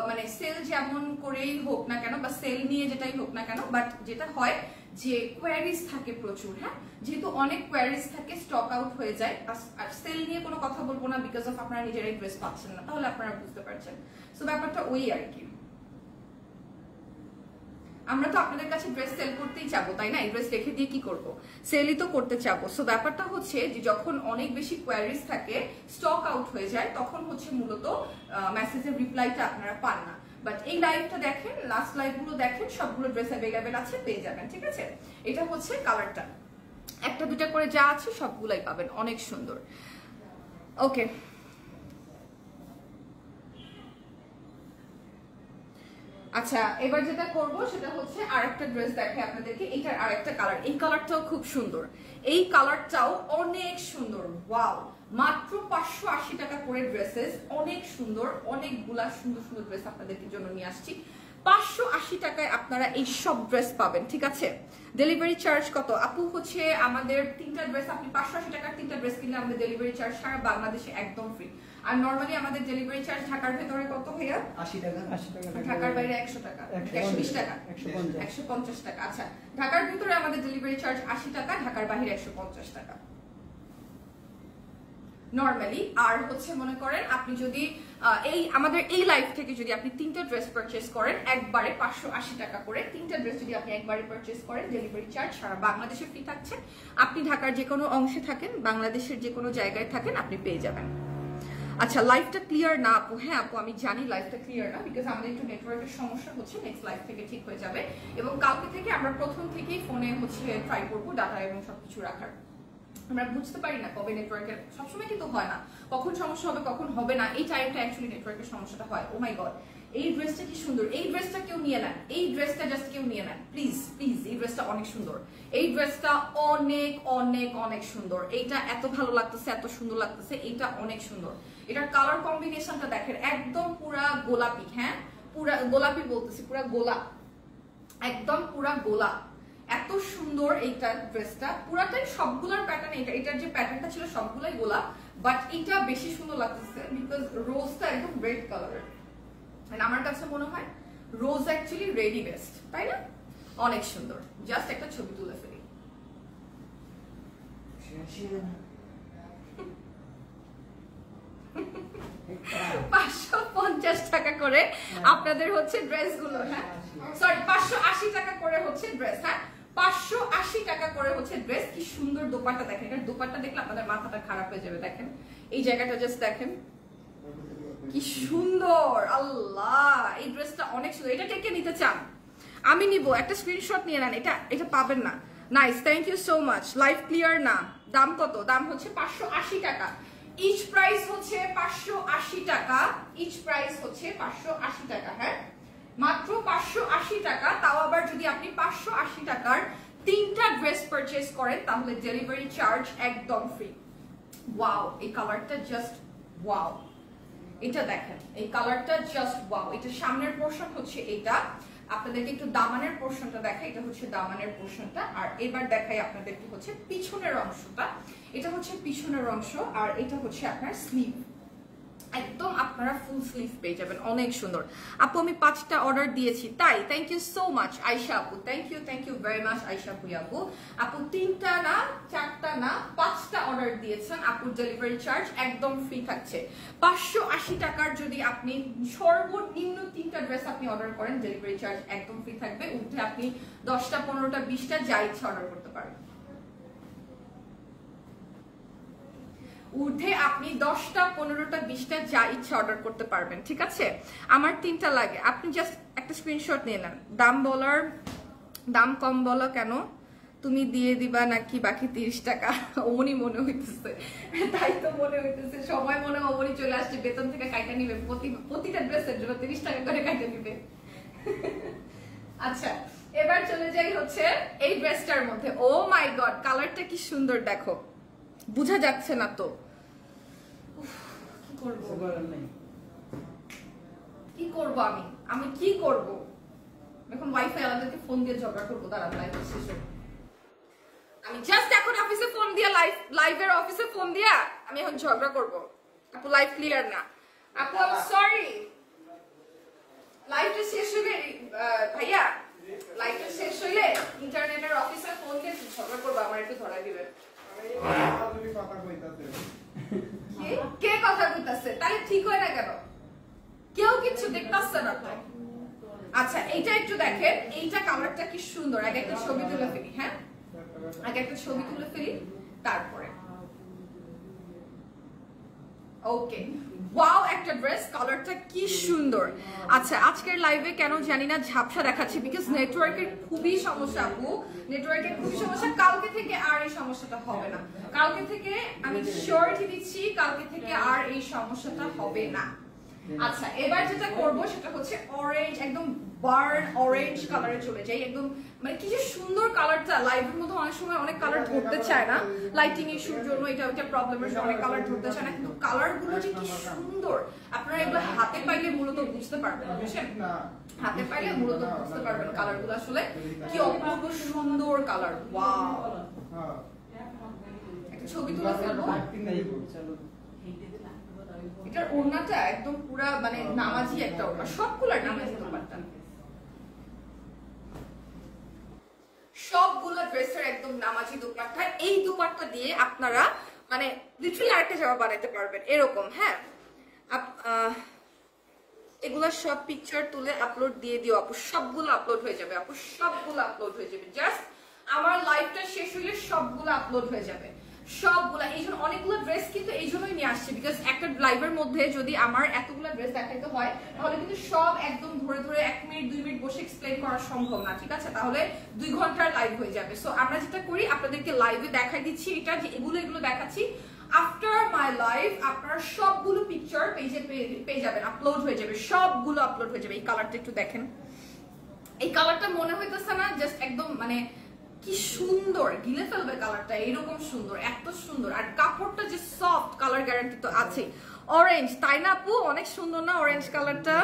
মানে সেল যেমন করেই হোক না কেন বা সেল নিয়ে যেটাই হোক না কেন, বাট যেটা হয় যে কোয়ারিজ থাকে প্রচুর। হ্যাঁ, যেহেতু অনেক কোয়ারিজ থাকে স্টক আউট হয়ে যায়। আর সেল নিয়ে কোনো কথা বলবো না, বিকজ অফ আপনারা নিজেরাই ড্রেস পাচ্ছেন না, তাহলে আপনারা বুঝতে পারছেন। সো ব্যাপারটা ওই আর কি। আমরা তো আপনাদের কাছে ড্রেস সেল করতেই চাবো, তাই না? এই ড্রেস রেখে দিয়ে কি করবো? সেলই তো করতে চাবো। সো ব্যাপারটা হচ্ছে যে যখন অনেক বেশি কোয়ারিজ থাকে, স্টক আউট হয়ে যায়, তখন হচ্ছে মূলত মেসেজের রিপ্লাইটা আপনারা পান না। বাট এই লাইভটা দেখেন, লাস্ট লাইভগুলো দেখেন, সবগুলো ড্রেস অ্যাভেলেবেল আছে, পেয়ে যাবেন, ঠিক আছে? এটা হচ্ছে কালারটা, একটা দুটা করে যা আছে সবগুলাই পাবেন, অনেক সুন্দর। ওকে, আচ্ছা এবার যেটা করব সেটা হচ্ছে আরেকটা ড্রেস দেখে আপনাদেরকে। এটার আরেকটা কালার, এই কালারটাও খুব সুন্দর, এই কালারটাও অনেক সুন্দর। ওয়াও, মাত্র 580 টাকা করে ড্রেসেস, অনেক সুন্দর, অনেকগুলা সুন্দর সুন্দর ড্রেস আপনাদের জন্য নিয়ে আসছি। 580 টাকায় আপনারা এই সব ড্রেস পাবেন, ঠিক আছে? ডেলিভারি চার্জ কত আপু? হচ্ছে আমাদের 3টা ড্রেস, আপনি 580 টাকার 3টা ড্রেস কিনলে আমাদের ডেলিভারি চার্জ সারা বাংলাদেশে একদম ফ্রি। আর নরমালি আমাদের ডেলিভারি চার্জ ঢাকার ভেতরে কত ভাইয়া? 80 টাকা। ঢাকার বাইরে 100 টাকা, 120 টাকা, 150 টাকা। আচ্ছা, ঢাকার ভিতরে আমাদের ডেলিভারি চার্জ 80 টাকা, ঢাকার বাইরে 150 টাকা নরমালি। আর হচ্ছে মনে করেন আপনি যদি এই আমাদের এই লাইভ থেকে যদি আপনি 3টা ড্রেস পারচেজ করেন একবারে 580 টাকা করে, 3টা ড্রেস যদি আপনি একবারে পারচেজ করেন, ডেলিভারি চার্জ সারা বাংলাদেশে ফ্রি থাকছে। আপনি ঢাকার যে কোনো অংশে থাকেন, বাংলাদেশের যে কোনো জায়গায় থাকেন, আপনি পেয়ে যাবেন। আচ্ছা, লাইভটা ক্লিয়ার না আপু? হ্যাঁ আপু, আমি জানি লাইভটা ক্লিয়ার না, বিকজ আমাদের একটু নেটওয়ার্কের সমস্যা হচ্ছে। নেক্সট লাইভ থেকে ঠিক হয়ে যাবে। এবং কালকে থেকে আমরা প্রথম থেকেই ফোনে হচ্ছে ট্রাই করবো ডাটা এবং সবকিছু রাখার। আমরা বুঝতে পারি না কবে নেটওয়ার্কের, সবসময় কিন্তু হয় না, কখন সমস্যা হবে কখন হবে না, এই টাইমটা অ্যাকচুয়ালি নেটওয়ার্কের সমস্যাটা হয়। ও মাই গড, এই ড্রেসটা কি সুন্দর, এই ড্রেসটা কেউ নিয়ে নেন, এই ড্রেসটা জাস্ট কেউ নিয়ে নেন প্লিজ প্লিজ। এই ড্রেসটা অনেক সুন্দর, এই ড্রেসটা অনেক অনেক অনেক সুন্দর। এইটা এত ভালো লাগতেছে, এত সুন্দর লাগতেছে, এইটা অনেক সুন্দর। এটার কালার কম্বিনেশনটা দেখেন, একদম পুরা গোলাপি। হ্যাঁ, পুরা গোলাপি বলতেছি, পুরা গোলাপ, একদম পুরা গোলাপ। এত সুন্দর এইটা ড্রেসটা, পুরাটাই সবগুলোর প্যাটার্ন এটা, এটার যে প্যাটার্নটা ছিল সবগুলাই গোলাপ, বাট এটা বেশি সুন্দর লাগতেছে বিকজ রোজটা একদম রেড কালারের। আমার কাছে মনে হয় রোজ অ্যাকচুয়ালি রেডি বেস্ট, তাই না? অনেক সুন্দর, জাস্ট একটা ছবি তুলে ফেলি। 550 টাকা করে আপনাদের হচ্ছে ড্রেস গুলো। হ্যাঁ সরি, 580 টাকা করে হচ্ছে ড্রেস। হ্যাঁ, 580 টাকা করে হচ্ছে ড্রেস। কি সুন্দর দোপাট্টা দেখেন, এটার দোপাট্টা দেখলে আপনাদের মাথাটা খারাপ হয়ে যাবে। দেখেন এই জায়গাটা জাস্ট দেখেন কি সুন্দর, আল্লাহ এই ড্রেসটা অনেক সুন্দর। এটা কে কে নিতে চান? আমি নিব, একটা স্ক্রিনশট নিয়ে নেন। এটা পাবেন না। Nice, thank you so much. Live clear না? দাম কত? দাম হচ্ছে 580 টাকা। ইচ প্রাইস হচ্ছে 580 টাকা, ইচ প্রাইস হচ্ছে 580 টাকা। হ্যাঁ, মাত্র 580 টাকা। তাও আবার যদি আপনি 580 টাকার 3টা ড্রেস পারচেজ করেন তাহলে ডেলিভারি চার্জ একদম ফ্রি। ওয়াও, এই কালারটা জাস্ট ওয়াও। এটা দেখেন, এই কালারটা জাস্ট ওয়াও। এটা সামনের পোরশন হচ্ছে এটা। আপনাদেরকে একটু দামানের পোরশনটা দেখাই, এটা হচ্ছে দামানের পোরশনটা। আর এবার দেখাই আপনাদেরকে হচ্ছে পিছনের অংশটা। এটা হচ্ছে পিছনের অংশ, আর এটা হচ্ছে আপনার স্লিভ। একদম আপনারা ফুল স্লিভ পেয়ে যাবেন, অনেক সুন্দর। আপু আমি 5টা অর্ডার দিয়েছি, তাই? Thank you so much Ayesha আপু, thank you very much Ayesha আপু। আপু 3টা না 4টা না 5টা অর্ডার দিয়েছেন, আপুর ডেলিভারি চার্জ একদম ফ্রি থাকছে। 580 টাকার যদি আপনি সর্বনিম্ন 3টা ড্রেস আপনি অর্ডার করেন, ডেলিভারি চার্জ একদম ফ্রি থাকবে। উঠে আপনি 10টা 15টা 20টা যা ইচ্ছা অর্ডার করতে পারেন। ঊর্ধ্বে আপনি 10টা 15টা 20টা যা ইচ্ছা অর্ডার করতে পারবেন, ঠিক আছে? আমার 3টা লাগে, আপনি জাস্ট একটা স্ক্রিনশট নিয়ে নেন। দাম কম বলো কেন, তুমি দিয়ে দিবা নাকি বাকি 30 টাকা? অমনি মনে হইতেছে, তাই তো মনে হইতেছে, সময় মনে অমনি চলে আসছে, বেতন থেকে কাইটা নিবে, প্রতিটা ড্রেসের জন্য 30 টাকা করে কাইটা নিবে। আচ্ছা এবার চলে যাই হচ্ছে এই ড্রেসটার মধ্যে। ও মাই গড, কালারটা কি সুন্দর, দেখো বোঝা যাচ্ছে না তো, কি করব আমি কি করব এখন? ওয়াইফাই আলাদাকে ফোন দিয়ে ঝগড়া করবো, দাঁড়ান লাইভ শেষ হোক। আমি জাস্ট এখন অফিসে ফোন দিয়া লাইভের অফিসে ফোন দিয়া আমি এখন ঝগড়া করব। আপু লাইভ ক্লিয়ার না, আপু আই এম সরি, লাইভটা শেষ হইলে ভাইয়া লাইভটা শেষ হইলে ইন্টারনেটের অফিসে ফোন দিয়ে ঝগড়া করবো, আমার একটু ধরা দিবেন। কে কথা কইতাছে? তাহলে ঠিক হয় না কেন? কেউ কিছু দেখতাছে না তো। আচ্ছা এইটা একটু দেখেন, এইটা কালারটা কি সুন্দর, আগে একটা ছবি তুলে ফেলি। হ্যাঁ আগে একটা ছবি তুলে ফেলি তারপরে। ওকে ওয়াও, একটা ড্রেস, কালারটা কি সুন্দর। আচ্ছা আজকের লাইভে কেন জানি না ঝাপসা দেখাচ্ছি, বিকজ নেটওয়ার্কের খুবই সমস্যা আপু, নেটওয়ার্কের খুবই সমস্যা। কালকে থেকে আর এই সমস্যাটা হবে না, কালকে থেকে আমি শিওরিটি দিচ্ছি, কালকে থেকে আর এই সমস্যাটা হবে না। আচ্ছা এবার যেটা করব সেটা হচ্ছে অরেঞ্জ, একদম বার্ন অরেঞ্জ কালারে চলে যাই। একদম মানে কি যে সুন্দর কালারটা, লাইভের মধ্যে অনেক সময় অনেক কালার ধরতে চায় না, লাইটিং ইস্যুর জন্য, এটা প্রবলেমের জন্য অনেক কালার ধরতে চায় না, কিন্তু কালার গুলো যে কি সুন্দর, আপনারা এগুলো হাতে পাইলে মূলত বুঝতে পারবেন, বুঝছেন? হাতে পাইলে মূলত বুঝতে পারবেন কালার গুলো আসলে কি অপূর্ব সুন্দর কালার। ওয়াও, একটা ছবি তুলে ফেলবো। এটার ওড়নাটা একদম পুরা মানে নামাজি একটা ওড়না, সবগুলোর নামাজি দোপাট্টা, সবগুলো ড্রেসের একদম নামাজি দোপাট্টা। এই দোপাট্টা দিয়ে আপনারা মানে লিটারালি আরেকটা জামা বানাইতে পারবেন এরকম। হ্যাঁ এগুলা সব পিকচার তুলে আপলোড দিয়ে দিও আপু, সবগুলো আপলোড হয়ে যাবে আপু, সবগুলো আপলোড হয়ে যাবে। জাস্ট আমার লাইভটা শেষ হইলে সবগুলো আপলোড হয়ে যাবে, সবগুলা। এই জন্য অনেকগুলো ড্রেস কিন্তু এই জন্যই নিয়ে আসছে, বিকজ একটা লাইভের মধ্যে যদি আমার এতগুলো ড্রেস দেখাইতে হয় তাহলে কিন্তু সব একদম ধরে ধরে 1 মিনিট 2 মিনিট বসে এক্সপ্লেন করা সম্ভব না, ঠিক আছে? তাহলে 2 ঘন্টার লাইভ হয়ে যাবে। সো আমরা যেটা করি আপনাদেরকে লাইভে দেখাই দিচ্ছি, এটা যে এগুলো দেখাচ্ছি, আফটার মাই লাইভ আপনারা সবগুলো পিকচার পেজে পেয়ে যাবেন, আপলোড হয়ে যাবে, সবগুলো আপলোড হয়ে যাবে। এই কালারটা একটু দেখেন, এই কালারটা মনে হইতেছে না জাস্ট একদম মানে কি সুন্দর, গিলে ফেলবে কালারটা, এরকম সুন্দর, এত সুন্দর। আর কাপড়টা যে সফট, কালার গ্যারান্টি তো আছে। অরেঞ্জ, তাই না আপু? অনেক সুন্দর না অরেঞ্জ কালারটা?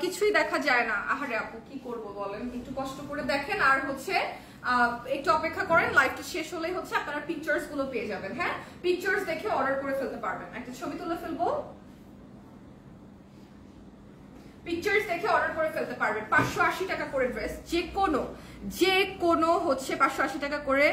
কিছুই দেখা যায় না। আহারে আপু কি করব বলেন, একটু কষ্ট করে দেখেন, আর হচ্ছে একটু অপেক্ষা করেন, লাইভটা শেষ হলেই হচ্ছে আপনারা পিকচার্স গুলো পেয়ে যাবেন। হ্যাঁ পিকচার্স দেখে অর্ডার করে ফেলতে পারবেন। একটা ছবি তুলে ফেলবো, পিকচার্স দেখে অর্ডার করে ফেলতে পারবেন। 580 টাকা করে ড্রেস, যে কোনো হচ্ছে 580 টাকা করে,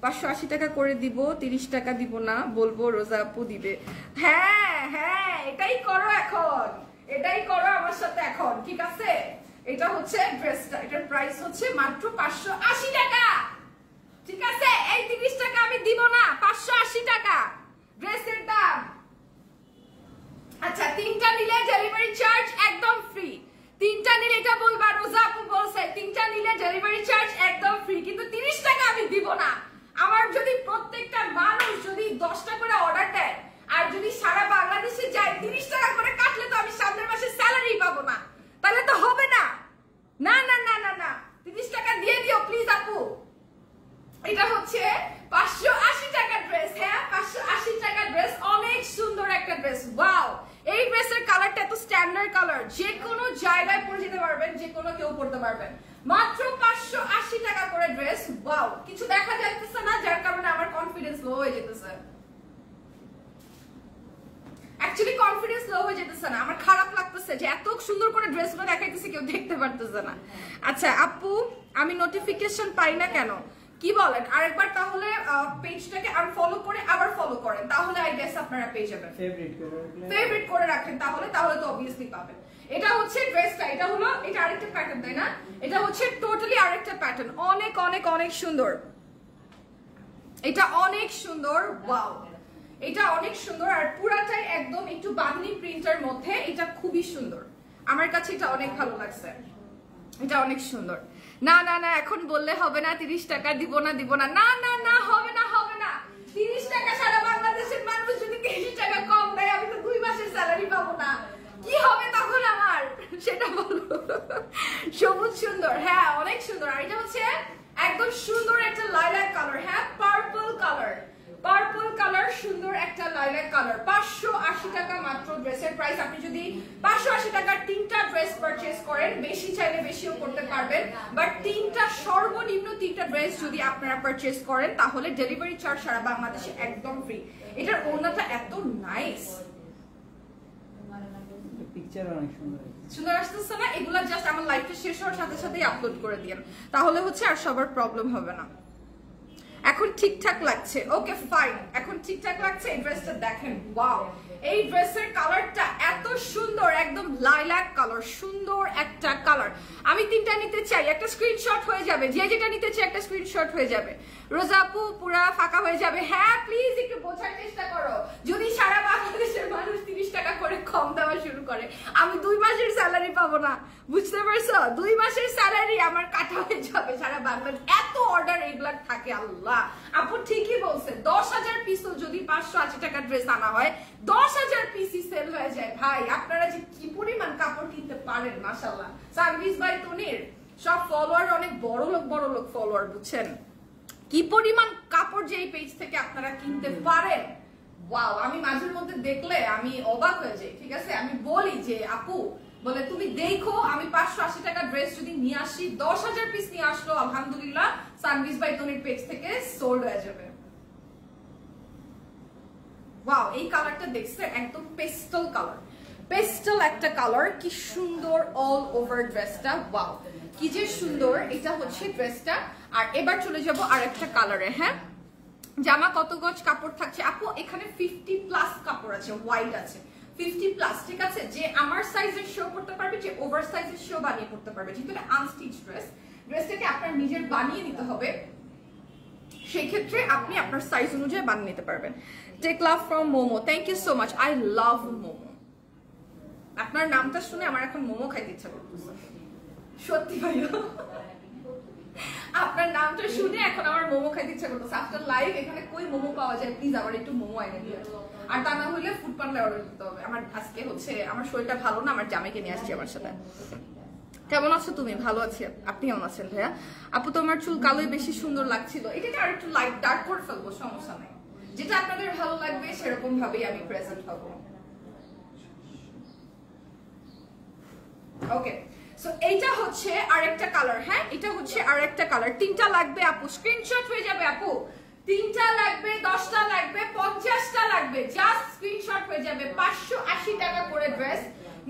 580 টাকা করে দিব, 30 টাকা দিব না বলবো, রোজা আপু দিবে। হ্যাঁ এটাই করো এখন, এটাই করো আমার সাথে এখন, ঠিক আছে? এটা হচ্ছে ড্রেসটা, এটার প্রাইস হচ্ছে মাত্র 580 টাকা, ঠিক আছে? এই 30 টাকা আমি দিব না, 580 টাকা ড্রেসের দাম। আচ্ছা 3টা নিলে ডেলিভারি চার্জ একদম ফ্রি, 3টা নিলে, এটা বলবা রোজা আপু বলছে 3টা নিলে ডেলিভারি চার্জ একদম ফ্রি, কিন্তু 30 টাকা আমি দিব না। আমার যদি প্রত্যেকটা মানুষ যদি 10টা করে অর্ডার দেয় আর যদি সারা বাংলাদেশে যায় 30 টাকা করে কাটলে তো আমি সামনের মাসে স্যালারি পাবো না, তাহলে তো হবে না। না না না না না 30 টাকা দিয়ে দিও প্লিজ আপু। এটা হচ্ছে 580 টাকা ড্রেস। হ্যাঁ 580 টাকা ড্রেস, অনেক সুন্দর একটা ড্রেস। ওয়াও, এই ড্রেসের কালারটা এত স্ট্যান্ডার্ড কালার, যে কোনো জায়গায় পরে যেতে পারবেন, যে কোনো কেউ পরতে পারবেন। মাত্র 580 টাকা করে ড্রেস। ওয়াও, কিছু দেখা যাচ্ছে না যার কারণে আমার কনফিডেন্স লো হয়ে যেতেছে। অ্যাকচুয়ালি কনফিডেন্স লো হয়ে যেতেছে না, আমার খারাপ লাগতেছে যে এত সুন্দর করে ড্রেসগুলো দেখাইতেছে কেউ দেখতে পারতেছে না। আচ্ছা আপু আমি নোটিফিকেশন পাই না কেন, কি বলেন? আরেকবার তাহলে পেজটাকে আনফলো করে আবার ফলো করেন, তাহলে আই গেস আপনারা পেয়ে যাবেন। ফেভারিট করে রাখেন তাহলে তো অবভিয়াসলি পাবেন। এটা হচ্ছে ড্রেসটা, এটা হলো, এটা আরেকটা প্যাটার্ন তাই না? এটা হচ্ছে টোটালি আরেকটা প্যাটার্ন, অনেক অনেক অনেক সুন্দর। এটা অনেক সুন্দর, ওয়াও এটা অনেক সুন্দর আর পুরাটাই একদম একটু বাঁধনি প্রিন্টের মধ্যে, এটা খুবই সুন্দর, আমার কাছে এটা অনেক ভালো লাগছে, এটা অনেক সুন্দর। না না না এখন বললে হবে না 30 টাকা দিব না না না না হবে না 30 টাকা সারা বাংলাদেশের মানুষ যদি 30 টাকা কম দেয় আমি তো 2 মাসের স্যালারি পাবো না, কি হবে তখন আমার সেটা বলো। সবুজ সুন্দর, হ্যাঁ অনেক সুন্দর। আর এটা হচ্ছে একদম সুন্দর একটা লাইলাক কালার, হ্যাঁ পার্পল কালার, সুন্দর একটা লাইলাক কালার। 580 টাকা মাত্র ড্রেসের প্রাইস। আপনি যদি 580 টাকার 3টা ড্রেস পারচেজ করেন, বেশি চাইলে বেশিও করতে পারবেন, বাট সর্বনিম্ন 3টা ড্রেস যদি আপনারা পারচেজ করেন তাহলে ডেলিভারি চার্জ সারা বাংলাদেশে একদম ফ্রি। এটার ওড়নাটা এত নাইস, পিকচার অনেক সুন্দর আসতেছে না? এগুলা জাস্ট আমার লাইফটা শেষ হওয়ার সাথে সাথেই আপলোড করে দিন, তাহলে হচ্ছে আর সবার প্রবলেম হবে না। এখন ঠিকঠাক লাগছে, ওকে ফাইন, এখন ঠিকঠাক লাগছে। এই ড্রেসটা দেখেন, ওয়াও এই ড্রেসের কালারটা এত সুন্দর, একদম লাইলাক কালার, সুন্দর একটা কালার। আমি 3টা নিতে চাই, একটা স্ক্রিনশট হয়ে যাবে, যে যেটা নিতে চাই একটা স্ক্রিনশট হয়ে যাবে। রোজা আপু পুরা ফাঁকা হয়ে যাবে, হ্যাঁ প্লিজ একটু বোঝার চেষ্টা করো। যদি সারা বাংলাদেশের মানুষ 30 টাকা করে কম দেওয়া শুরু করে, আমি 2 মাসের স্যালারি পাবো না, বুঝতে পারছো? 2 মাসের স্যালারি আমার কাটা হয়ে যাবে সারা বাংলাদেশ, এত অর্ডার এগুলা থাকে। আল্লাহ আপু ঠিকই বলছে, 10,000 পিসও যদি 580 টাকার ড্রেস আনা হয় 10,000 পিসই সেল হয়ে যায়। ভাই আপনারা যে কি পরিমাণ কাপড় কিনতে পারেন, মাশাআল্লাহ। সানভিজ বাই তনির সব ফলোয়ার অনেক বড় লোক ফলোয়ার, বুঝছেন কি পরিমাণ কাপড় যে এই পেজ থেকে আপনারা কিনতে পারেন। ওয়াও, আমি মাঝের মধ্যে দেখলে আমি অবাক হয়ে যাই, ঠিক আছে? আমি বলি যে আপু বলে তুমি দেখো আমি 580 টাকা ড্রেস যদি নিয়ে আসি, 10,000 পিস নিয়ে আসলো, আলহামদুলিল্লাহ সানভিজ বাই তনির পেজ থেকে সোল্ড হয়ে যাবে। ওয়াও এই কালারটা দেখছেন, একদম পেস্টেল কালার, পেস্টেল একটা কালার, কি সুন্দর অল ওভার ড্রেসটা, ওয়াও কি যে সুন্দর। এটা হচ্ছে ড্রেসটা। আর এবার চলে যাব আরেকটা কালারে, হ্যাঁ জামা কত গজ কাপড় থাকছে আপু? এখানে 50+ কাপড় আছে, ওয়াইড আছে 50+, ঠিক আছে? যে আমার সাইজের শো করতে পারবে, যে ওভার সাইজের শো বানিয়ে করতে পারবে, যেহেতু এটা আনস্টিচ ড্রেস, ড্রেসটাকে আপনার নিজের বানিয়ে নিতে হবে, সেই ক্ষেত্রে আপনি আপনার সাইজ অনুযায়ী বানিয়ে নিতে পারবেন। Take love from Momo, thank you so much, I love momo. আপনার নামটা শুনে আমার এখন মোমো খাইতে ইচ্ছা করতেছে, সত্যি ভাইয়া আপনার নামটা শুনে এখন আমার মোমো খাইতে ইচ্ছা করতেছে। আফটার লাইভ এখানে কই মোমো পাওয়া যায়, প্লিজ আবার একটু মোমো এনে দিয়ে, আর তা না হলে ফুড পান্ডা অর্ডার দিতে হবে। আমার আজকে হচ্ছে আমার শরীরটা ভালো না, আমার জামাইকে নিয়ে আসছি আমার সাথে। কেমন আছো তুমি? ভালো আছি, আপনি কেমন আছেন ভাইয়া? আপু তোমার চুল কালোই বেশি সুন্দর লাগছিল, এটাকে আর একটু লাইট ডার্ক করে ফেলবো, সমস্যা নাই, যেটা আপনাদের ভালো লাগবে সেরকম ভাবেই আমি প্রেজেন্ট হব। ওকে, সো এইটা হচ্ছে আরেকটা কালার, হ্যাঁ এটা হচ্ছে আরেকটা কালার। 3টা লাগবে আপু, স্ক্রিনশট হয়ে যাবে আপু। 3টা লাগবে, 10টা লাগবে, 50টা লাগবে, জাস্ট স্ক্রিনশট হয়ে যাবে। 580 টাকা করে ড্রেস,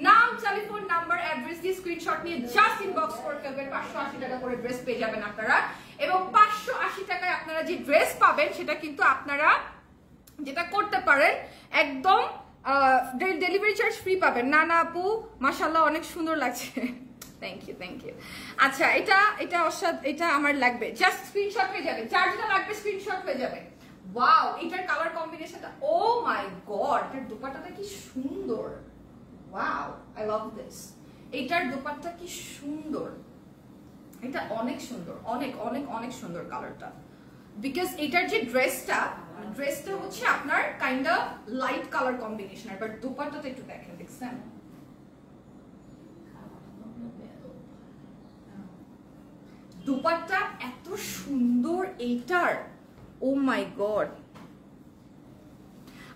নাম টেলিফোন নাম্বার অ্যাড্রেস দিয়ে স্ক্রিনশট নিয়ে জাস্ট ইনবক্স করে ফেলবেন, 580 টাকা করে ড্রেস পেয়ে যাবেন আপনারা। এবং 580 টাকায় আপনারা যে ড্রেস পাবেন সেটা কিন্তু আপনারা যেটা করতে পারেন একদম ডেলিভারি চার্জ ফ্রি পাবেন। না না আপু মাশাআল্লাহ অনেক সুন্দর লাগছে, থ্যাংক ইউ। আচ্ছা এটা আমার লাগবে, জাস্ট স্ক্রিনশট হয়ে যাবে, চার্জটা লাগবে স্ক্রিনশট হয়ে যাবে। ওয়াও এটার কালার কম্বিনেশনটা, ও মাই গড, এটার দোপাট্টাটা কি সুন্দর, ওয়াও আই লাভ দিস। এটার দোপাট্টা কি সুন্দর, এটা অনেক সুন্দর, অনেক অনেক অনেক সুন্দর কালারটা, বিকজ এটার যে ড্রেসটা হচ্ছে আপনার kind of light colour combination, but দোপাট্টাটা একটু দেখেন, দেখছেন দোপাট্টা এত সুন্দর এইটার, ও মাই গড।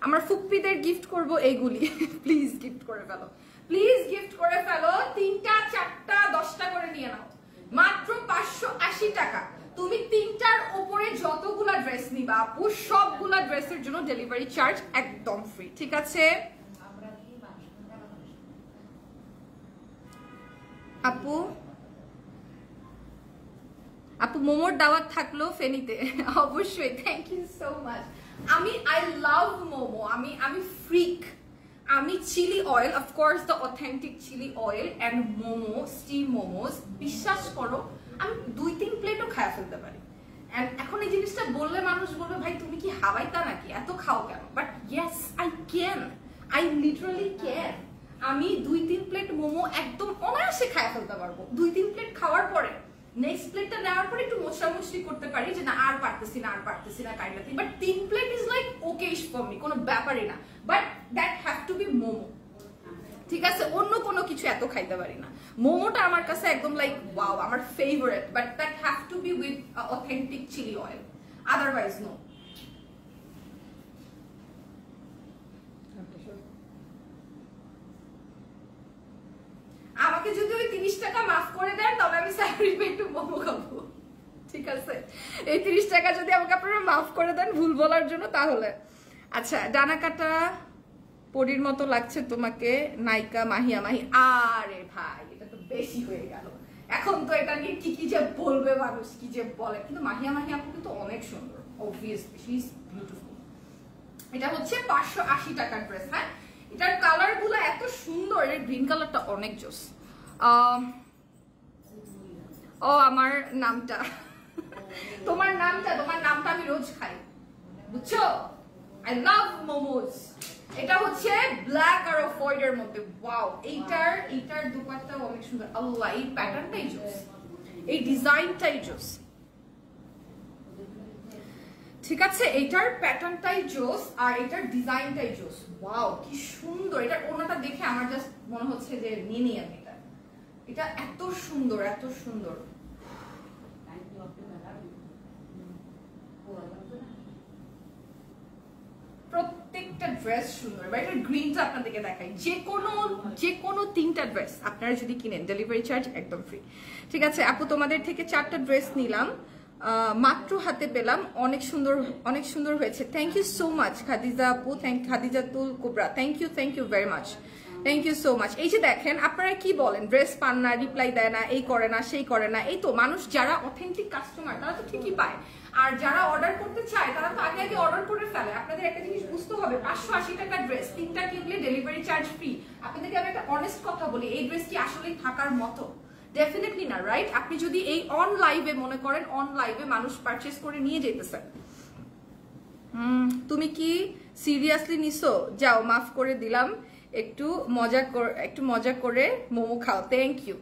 আমার ফুপ্পিদের গিফট করব এইগুলি, প্লিজ গিফট করে ফেলো, প্লিজ গিফট করে ফেলো। 3টা 4টা 10টা করে নিয়ে নাও, মাত্র 580 টাকা। তুমি 3টার উপরে যতগুলা ড্রেস নিবা আপু, সবগুলা ড্রেসের জন্য ডেলিভারি চার্জ একদম ফ্রি, ঠিক আছে আপু? আপু মোমোর দাওয়াত থাকলো ফেনীতে, অবশ্যই, thank you so much. I love momo, আমি ফ্রিক। আমি chilli oil, of course the authentic chilli oil and momo, steam momos, বিশ্বাস করো আমি 2-3 প্লেটও খাওয়া ফেলতে পারি। এখন এই যে জিনিসটা বললে মানুষ বলবে ভাই তুমি কি হাওয়াইতা নাকি, এত খাও কেন? But yes I can, I literally can. আমি 2-3 প্লেট মোমো একদম অনায়াসে খায় ফেলতে পারবো। 2-3 প্লেট খাওয়ার পরে নেক্সট প্লেটটা নেওয়ার পরে একটু মোছামুছি করতে পারি যে না আর পারতেছি না kindly, but 3 plate is like okayish for me, কোনো ব্যাপারই না। But that have to be momo, ঠিক আছে? অন্য কোনো কিছু এত খাইতে পারি না। মোমোটা আমার কাছে একদম লাইক ওয়াও, আমার favourite, but that have to be with authentic chilli oil, otherwise no. আমাকে যদি ওই 30 টাকা মাফ করে দেন তবে আমি স্যালারি পে একটু মোমো খাবো, ঠিক আছে? এই 30 টাকা যদি আমাকে আপনারা মাফ করে দেন ভুল বলার জন্য তাহলে। আচ্ছা, ডানা কাটা পরীর মতো লাগছে তোমাকে নায়িকা মাহিয়া মাহি। আরে ভাই এটা তো বেশি হয়ে গেল, এখন তো এটা নিয়ে কি যে বলবে মানুষ, কি যে বলে। কিন্তু মাহিয়া মাহি আপু কিন্তু অনেক সুন্দর, অবভিয়াসলি শি ইজ বিউটিফুল। এটা হচ্ছে 580 টাকার ড্রেস। হ্যাঁ, এটার কালার গুলো এত সুন্দর, এর গ্রিন কালারটা অনেক জোস। ও আমার নামটা তোমার নামটা আমি রোজ খাই, বুঝছো? I love momos. এটা হচ্ছে ব্ল্যাক আর অফ হোয়াইটের মধ্যে। ওয়াও, এইটার দুপাট্টা অনেক সুন্দর। আল্লাহ, এই প্যাটার্নটাই জোস, এই ডিজাইনটাই জোস, ঠিক আছে? এটার প্যাটার্নটাই জোস আর এটার ডিজাইনটাই জোস। ওয়াও কি সুন্দর! এটার ওড়নাটা দেখে আমার জাস্ট মনে হচ্ছে যে নিয়ে নিই আমি এটা। এটা এত সুন্দর, এত সুন্দর। প্রত্যেকটা ড্রেস সুন্দর। এবার এটার গ্রিনটা আপনাদেরকে দেখাই। যে কোনো 3টা ড্রেস আপনারা যদি কিনেন ডেলিভারি চার্জ একদম ফ্রি, ঠিক আছে? আপু তোমাদের থেকে 4টা ড্রেস নিলাম, মাত্র হাতে পেলাম, অনেক সুন্দর হয়েছে। Thank you so much Khadija আপু, Khadijatul Kubra, thank you very much, thank you so much. এই যে দেখেন, আপনারা কি বলেন ড্রেস পান না, রিপ্লাই দেয় না, এই করে না সেই করে না। এই তো মানুষ যারা অথেন্টিক কাস্টমার তারা তো ঠিকই পায়, আর যারা অর্ডার করতে চায় তারা তো আগে অর্ডার করে ফেলে। আপনাদের একটা জিনিস বুঝতে হবে, 580 টাকার ড্রেস 3টা কিনলে ডেলিভারি চার্জ ফ্রি। আপনাদেরকে আমি একটা অনেস্ট কথা বলি, এই ড্রেস কি আসলেই থাকার মতো? ডেফিনেটলি না, রাইট? আপনি যদি এই অন লাইভে মনে করেন, অন লাইভে মানুষ পারচেস করে নিয়ে যেতেছে, তুমি কি সিরিয়াসলি নিছো? যাও, মাফ করে দিলাম, একটু মজা করে মোমো খাও। থ্যাংক ইউ,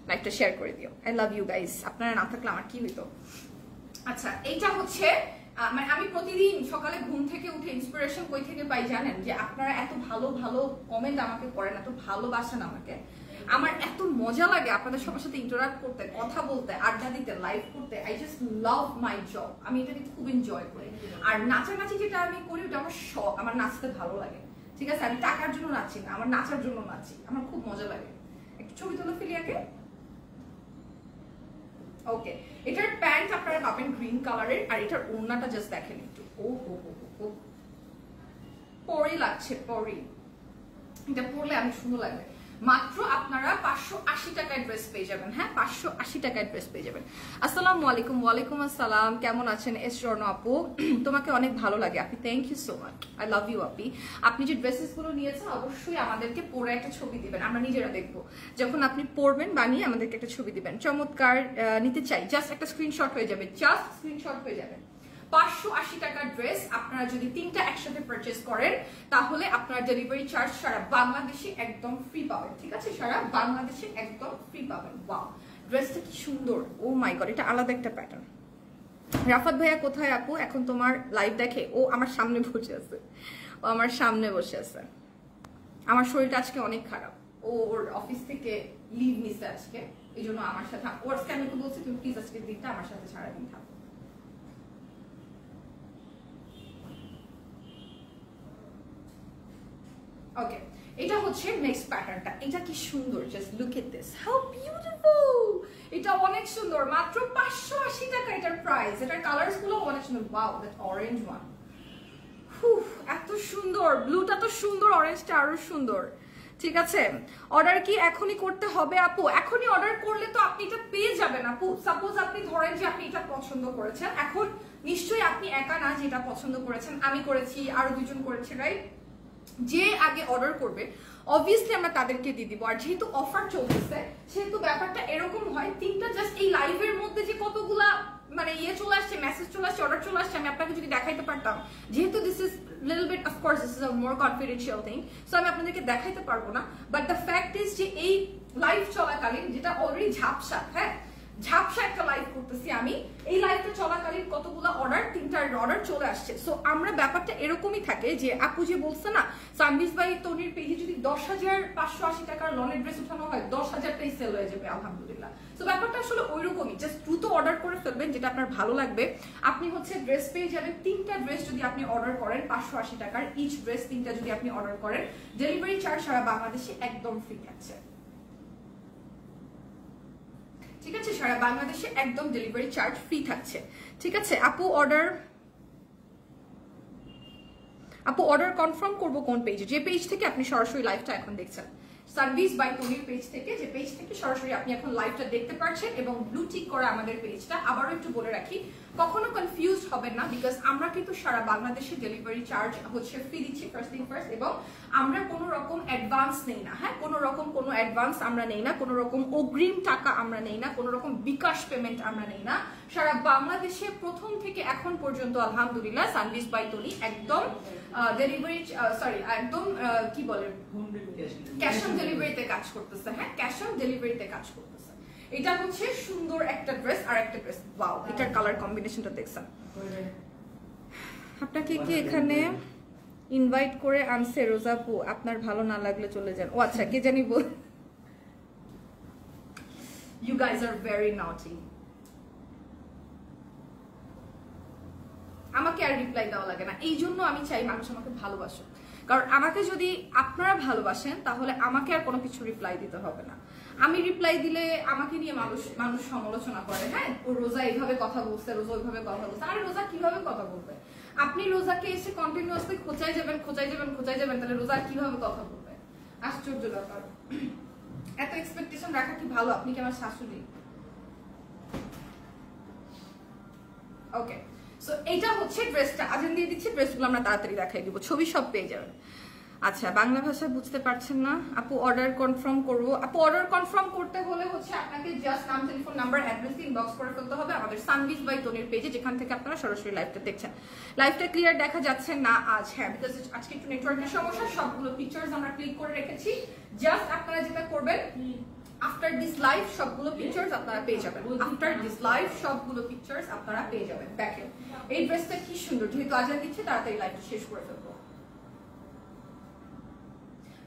লাইভটা শেয়ার করে দিও। আই লাভ ইউ গাইস, আপনারা না থাকলে আমার কি হইতো। আচ্ছা, এইটা হচ্ছে মানে আমি প্রতিদিন সকালে ঘুম থেকে উঠে ইন্সপিরেশন কই থেকে পাই জানেন? যে আপনারা এত ভালো ভালো কমেন্ট আমাকে করেন, এত ভালোবাসেন আমাকে। আমার এত মজা লাগে আপনাদের সবার সাথে ইন্টারঅ্যাক্ট করতে, কথা বলতে, আড্ডা দিতে, লাইভ করতে। I just love my job. আমি এটাকে খুব এনজয় করি। আর নাচানাচি যেটা আমি করি ওটা আমার শখ, আমার নাচতে ভালো লাগে, ঠিক আছে? আমি টাকার জন্য নাচি না, আমার নাচার জন্য নাচি, আমার খুব মজা লাগে। একটু ছবি তুলে ফেলি আগে। ওকে, এটার প্যান্ট আপনারা পাবেন গ্রিন কালারের, আর এটার ওড়নাটা জাস্ট দেখেন একটু। ও হো হো হো, পরি লাগছে, পরি। এটা পরলে আমি সুন্দর লাগবে। মাত্র আপনারা 580 টাকায় ড্রেস পেয়ে যাবেন। হ্যাঁ, 580 টাকায় ড্রেস পেয়ে যাবেন। আসসালামু আলাইকুম। ওয়ালাইকুম আসসালাম, কেমন আছেন? এস স্বর্ণ আপু, তোমাকে অনেক ভালো লাগে আপনি। Thank you so much, I love you আপি। আপনি যে ড্রেসেস গুলো নিয়েছেন অবশ্যই আমাদেরকে পরে একটা ছবি দিবেন, আমরা নিজেরা দেখবো। যখন আপনি পরবেন বানিয়ে আমাদেরকে একটা ছবি দিবেন। চমৎকার, নিতে চাই, জাস্ট একটা স্ক্রিনশট হয়ে যাবে, জাস্ট স্ক্রিনশট হয়ে যাবে। 580 টাকার ড্রেস আপনারা যদি 3টা একসাথে পারচেজ করেন তাহলে আপনার ডেলিভারি চার্জ সারা বাংলাদেশে একদম ফ্রি পাবেন, ঠিক আছে? সারা বাংলাদেশে একদম ফ্রি পাবেন। ওয়াও, ড্রেসটা কি সুন্দর! ও মাই গড, এটা আলাদা একটা প্যাটার্ন। রাফাত ভাইয়া কোথায় আপু? এখন তোমার লাইভ দেখে? ও আমার সামনে বসে আছে, আমার শরীরটা আজকে অনেক খারাপ। ওর অফিস থেকে লিভ নিছে আজকে, এই জন্য আমার সাথে ওর স্ক্যানারকে বলছে তুমি প্লিজ আজকের দিনটা আমার সাথে সারাদিন থাকো। ওকে, এটা হচ্ছে নেক্সট প্যাটার্নটা। এটা কি সুন্দর, just look at this, how beautiful! এটা অনেক সুন্দর, মাত্র 580 টাকা এটার প্রাইস। এটার কালারস গুলো অনেক সুন্দর। ওয়াও, দ্যাট অরেঞ্জ ওয়ান, এত সুন্দর। ব্লুটা তো সুন্দর, অরেঞ্জটা আরো সুন্দর, ঠিক আছে? অর্ডার কি এখনই করতে হবে আপু? এখনই অর্ডার করলে তো আপনি এটা পেয়ে যাবেন আপু। সাপোজ আপনি ধরেন যে আপনি এটা পছন্দ করেছেন, এখন নিশ্চয়ই আপনি একা না যেটা পছন্দ করেছেন, আমি করেছি, আরো 2জন করেছে, রাইট? যে আগে অর্ডার করবে অবভিয়াসলি আমরা তাদেরকে দিয়ে দিব। আর যেহেতু অফার চলতেছে সেহেতু ব্যাপারটা এরকম হয়, 3টা জাস্ট এই লাইভের মধ্যে যে কতগুলা মানে চলে আসছে, মেসেজ চলে আসছে, অর্ডার চলে আসছে, আমি আপনাকে যদি দেখাইতে পারতাম, যেহেতু this is little bit, of course this is a more confidential thing, so আমি আপনাদেরকে দেখাইতে পারবো না। বাট দ্য ফ্যাক্ট ইজ যে এই লাইভ চলাকালীন, যেটা অলরেডি ঝাপসা, হ্যাঁ ঝাপসা একটা লাইভ করতেছি আমি, এই লাইভটা চলাকালীন কতগুলো অর্ডার, 3টা অর্ডার চলে আসছে। সো আমরা ব্যাপারটা এরকমই থাকে যে আপু যে বলছে না সানভিজ বাই তনির পেজে যদি 10,580 টাকার লনের ড্রেস উঠানো হয় 10,000টাই সেল হয়ে যাবে আলহামদুলিল্লাহ। সো ব্যাপারটা আসলে ওইরকমই, জাস্ট দ্রুত অর্ডার করে ফেলবেন যেটা আপনার ভালো লাগবে। আপনি হচ্ছে ড্রেস পেয়ে যাবেন, 3টা ড্রেস যদি আপনি অর্ডার করেন 580 টাকার ইচ ড্রেস, 3টা যদি আপনি অর্ডার করেন, ডেলিভারি চার্জ সারা বাংলাদেশে একদম ফ্রি থাকছে, ঠিক আছে? সারা বাংলাদেশে একদম ডেলিভারি চার্জ ফ্রি থাকছে, ঠিক আছে? আপু অর্ডার কনফার্ম করবো কোন পেজে? যে পেজ থেকে আপনি সরাসরি লাইভটা এখন দেখছেন, সানভিজ বাই তনির পেজ থেকে, যে পেজ থেকে সরাসরি আপনি এখন লাইভটা দেখতে পাচ্ছেন এবং ব্লু টিক করা আমাদের পেজটা। আবারও একটু বলে রাখি, কখনো কনফিউজ হবেন না, বিকজ আমরা কিন্তু সারা বাংলাদেশে ডেলিভারি চার্জ হচ্ছে ফ্রি দিচ্ছি ফার্স্ট থিং ফার্স্ট, এবং আমরা কোনো রকম অ্যাডভান্স নেই না, হ্যাঁ কোনো রকম কোনো অ্যাডভান্স আমরা নেই না, কোনো রকম অগ্রিম টাকা আমরা নেই না, কোনো রকম বিকাশ পেমেন্ট আমরা নেই না। সারা বাংলাদেশে প্রথম থেকে এখন পর্যন্ত আলহামদুলিল্লাহ সানভিজ বাই তনি একদম ডেলিভারি একদম কি বলে ক্যাশ অন ডেলিভারিতে কাজ করতেছে, হ্যাঁ ক্যাশ অন ডেলিভারিতে কাজ করতেছে। এটা হচ্ছে সুন্দর একটা ড্রেস, আর একটা ড্রেস, ওয়াও এটার কালার কম্বিনেশনটা দেখছেন। আপনাকে কি এখানে ইনভাইট করে আনছে রোজাপু? আপনার ভালো না লাগলে চলে যান। ও আচ্ছা, কে জানি বল। ইউ গাইজ আর ভেরি নটি। আমাকে আর রিপ্লাই দেওয়া লাগে না, এই জন্য আমি চাই মানুষ আমাকে ভালোবাসে, কারণ আমাকে যদি আপনারা ভালোবাসেন তাহলে আমাকে আর কোনো কিছু রিপ্লাই দিতে হবে না। আমি রিপ্লাই দিলে আমাকে নিয়ে মানুষ সমালোচনা করে, হ্যাঁ ও রোজা এইভাবে কথা বলছে, রোজা ওইভাবে কথা বলছে। আরে রোজা কিভাবে কথা বলবে? আপনি রোজাকে এসে কন্টিনিউয়াসলি খোঁচাই যাবেন, তাহলে রোজা কিভাবে কথা বলবে? আশ্চর্য ব্যাপার। এত এক্সপেকটেশন রাখা কি ভালো? আপনি কি আমার শাশুড়ি? ওকে, সো এইটা হচ্ছে ড্রেসটা, আজান দিয়ে দিচ্ছি, ড্রেসগুলো আমরা তাড়াতাড়ি দেখাই দিব, ছবি সব পেয়ে যাবেন। আচ্ছা, বাংলা ভাষা বুঝতে পারছেন না আপু? অর্ডার কনফার্ম করবো। আপু অর্ডার কনফার্ম করতে হলে হচ্ছে আপনাকে জাস্ট নাম, টেলিফোন নাম্বার, অ্যাড্রেস ইনবক্স করে ফেলতে হবে আমাদের সানভিজ বাই তনির পেজে, যেখান থেকে আপনারা সরাসরি লাইভটা দেখছেন। লাইভটা ক্লিয়ার দেখা যাচ্ছে না আজ? হ্যাঁ, বিকজ আজকে একটু নেটওয়ার্কের সমস্যা, সবগুলো পিকচার্স আমরা ক্লিক করে রেখেছি। জাস্ট আপনারা যেটা করবেন, আফটার দিস লাইভ সবগুলো পিকচার্স আপনারা পেয়ে যাবেন, আফটার দিস লাইভ সবগুলো পিকচার্স আপনারা পেয়ে যাবেন। দেখেন এই ড্রেসটা কি সুন্দর, যেহেতু আজান দিচ্ছে তাড়াতাড়ি লাইভটা শেষ করে ফেলবো।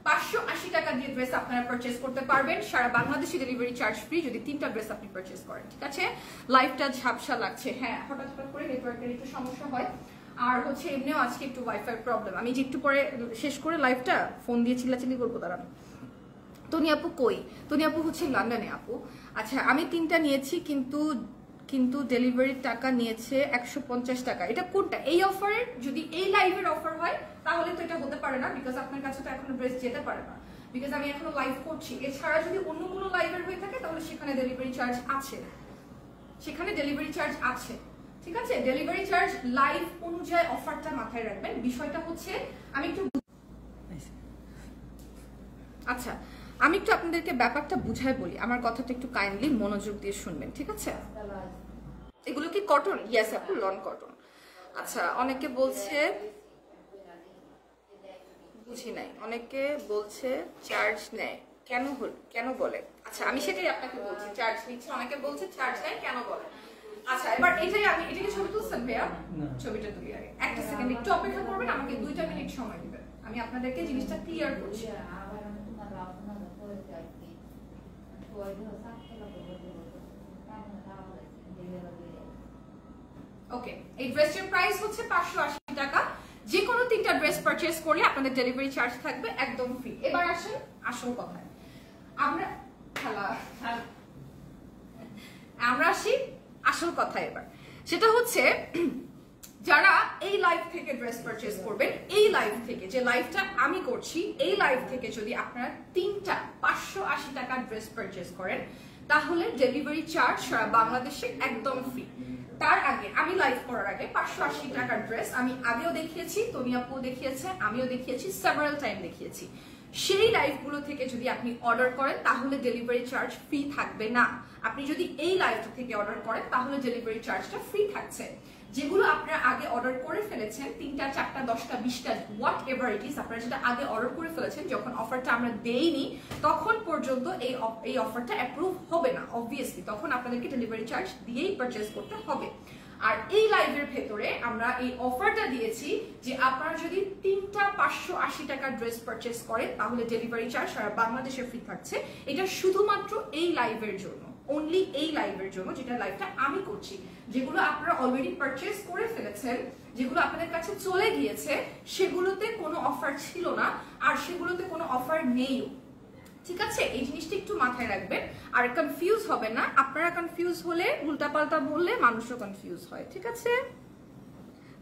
580 টাকা দিয়ে ড্রেস আপনারা পারচেজ করতে পারবেন, সারা বাংলাদেশে ডেলিভারি চার্জ ফ্রি যদি 3টা ড্রেস আপনি পারচেজ করেন, ঠিক আছে? লাইভটা ঝাপসা লাগছে, হ্যাঁ হঠাৎ করে নেটওয়ার্কের একটু সমস্যা হয়, আর হচ্ছে এমনিও আজকে একটু ওয়াইফাই প্রবলেম। আমি যে একটু পরে শেষ করে লাইভটা ফোন দিয়ে চিল্লাচিল্লি করবো, দাঁড়ান। তনি আপু কই? তনি আপু হচ্ছে লন্ডনে আপু। আচ্ছা, আমি 3টা নিয়েছি, কিন্তু ডেলিভারির টাকা নিয়েছে 150 টাকা। এটা কোনটা? এই অফারের, যদি এই লাইভের অফার হয় তাহলে তো এটা হতে পারে না, বিকজ আপনার কাছে তো এখনো ড্রেস যেতে পারে না, বিকজ আমি এখনো লাইভ করছি। এছাড়া যদি অন্য কোনো লাইভের হয়ে থাকে তাহলে সেখানে ডেলিভারি চার্জ আছে, ঠিক আছে? ডেলিভারি চার্জ লাইভ অনুযায়ী অফারটা মাথায় রাখবেন। বিষয়টা হচ্ছে আমি একটু আচ্ছা, আমি একটু আপনাদেরকে ব্যাপারটা বুঝাই বলি, আমার কথাটা একটু কাইন্ডলি মনোযোগ দিয়ে শুনবেন, ঠিক আছে? এগুলো কি কটন? ইয়েস আপু, লন কটন। আচ্ছা, অনেকে বলছে, বুঝি নাই, অনেকে বলছে চার্জ নেয়, কেন বলে? আচ্ছা, আমি সেটাই আপনাকে বলছি, চার্জ নিচ্ছে, অনেকে বলছে চার্জ নেয়, কেন বলে? আচ্ছা, এবার এটাকে ছবি তুলছেন ভাইয়া? ছবিটা তুলি আগে, একটা সেকেন্ড একটু অপেক্ষা করবেন, আমাকে 2টা মিনিট সময় দিবেন, আমি আপনাদেরকে জিনিসটা ক্লিয়ার করছি। ওকে, এই ড্রেসের প্রাইস হচ্ছে 580 টাকা। যে কোনো 3টা ড্রেস পারচেজ করলে আপনাদের ডেলিভারি চার্জ থাকবে একদম ফ্রি। এবার আসেন আসল কথায়, আমরা আসি আসল কথায় এবার। সেটা হচ্ছে যারা এই লাইভ থেকে ড্রেস পারচেজ করবেন, এই লাইভ থেকে যে লাইভটা আমি করছি, এই লাইভ থেকে যদি আপনারা 3টা 580 টাকার ড্রেস পারচেজ করেন তাহলে ডেলিভারি চার্জ সারা বাংলাদেশে একদম ফ্রি। তার আগে, আমি লাইভ করার আগে 580 টাকার ড্রেস আমি আগেও দেখিয়েছি, তনি আপু দেখিয়েছে, আমিও দেখিয়েছি, সেভারাল টাইম দেখিয়েছি। সেই লাইভগুলো থেকে যদি আপনি অর্ডার করেন তাহলে ডেলিভারি চার্জ ফ্রি থাকবে না। আপনি যদি এই লাইভটা থেকে অর্ডার করেন তাহলে ডেলিভারি চার্জটা ফ্রি থাকছে। যেগুলো আপনারা আগে অর্ডার করে ফেলেছেন 3টা 4টা 10টা 20টা হোয়াট এভার ইট ইজ, আপনারা যেটা আগে অর্ডার করে ফেলেছেন, যখন অফারটা আমরা দেইনি তখন পর্যন্ত এই অফারটা অ্যাপ্রুভ হবে না অবভিয়াসলি, তখন আপনাদেরকে ডেলিভারি চার্জ দিয়েই পারচেজ করতে হবে। আর এই লাইভের ভেতরে আমরা এই অফারটা দিয়েছি যে আপনারা যদি 3টা 580 টাকার ড্রেস পারচেজ করেন তাহলে ডেলিভারি চার্জ সারা বাংলাদেশে ফ্রি থাকছে। এটা শুধুমাত্র এই লাইভের জন্য, অনলি এই লাইভের জন্য, যেটা লাইভটা আমি করছি। যেগুলো আপনারা অলরেডি পারচেজ করে ফেলেছেন, যেগুলো আপনাদের কাছে চলে গিয়েছে, সেগুলোতে কোনো অফার ছিল না আর সেগুলোতে কোনো অফার নেইও। ঠিক আছে, এই জিনিসটা একটু মাথায় রাখবেন আর কনফিউজ হবে না। আপনারা কনফিউজ হলে উল্টাপাল্টা বললে মানুষও কনফিউজ হয়। ঠিক আছে,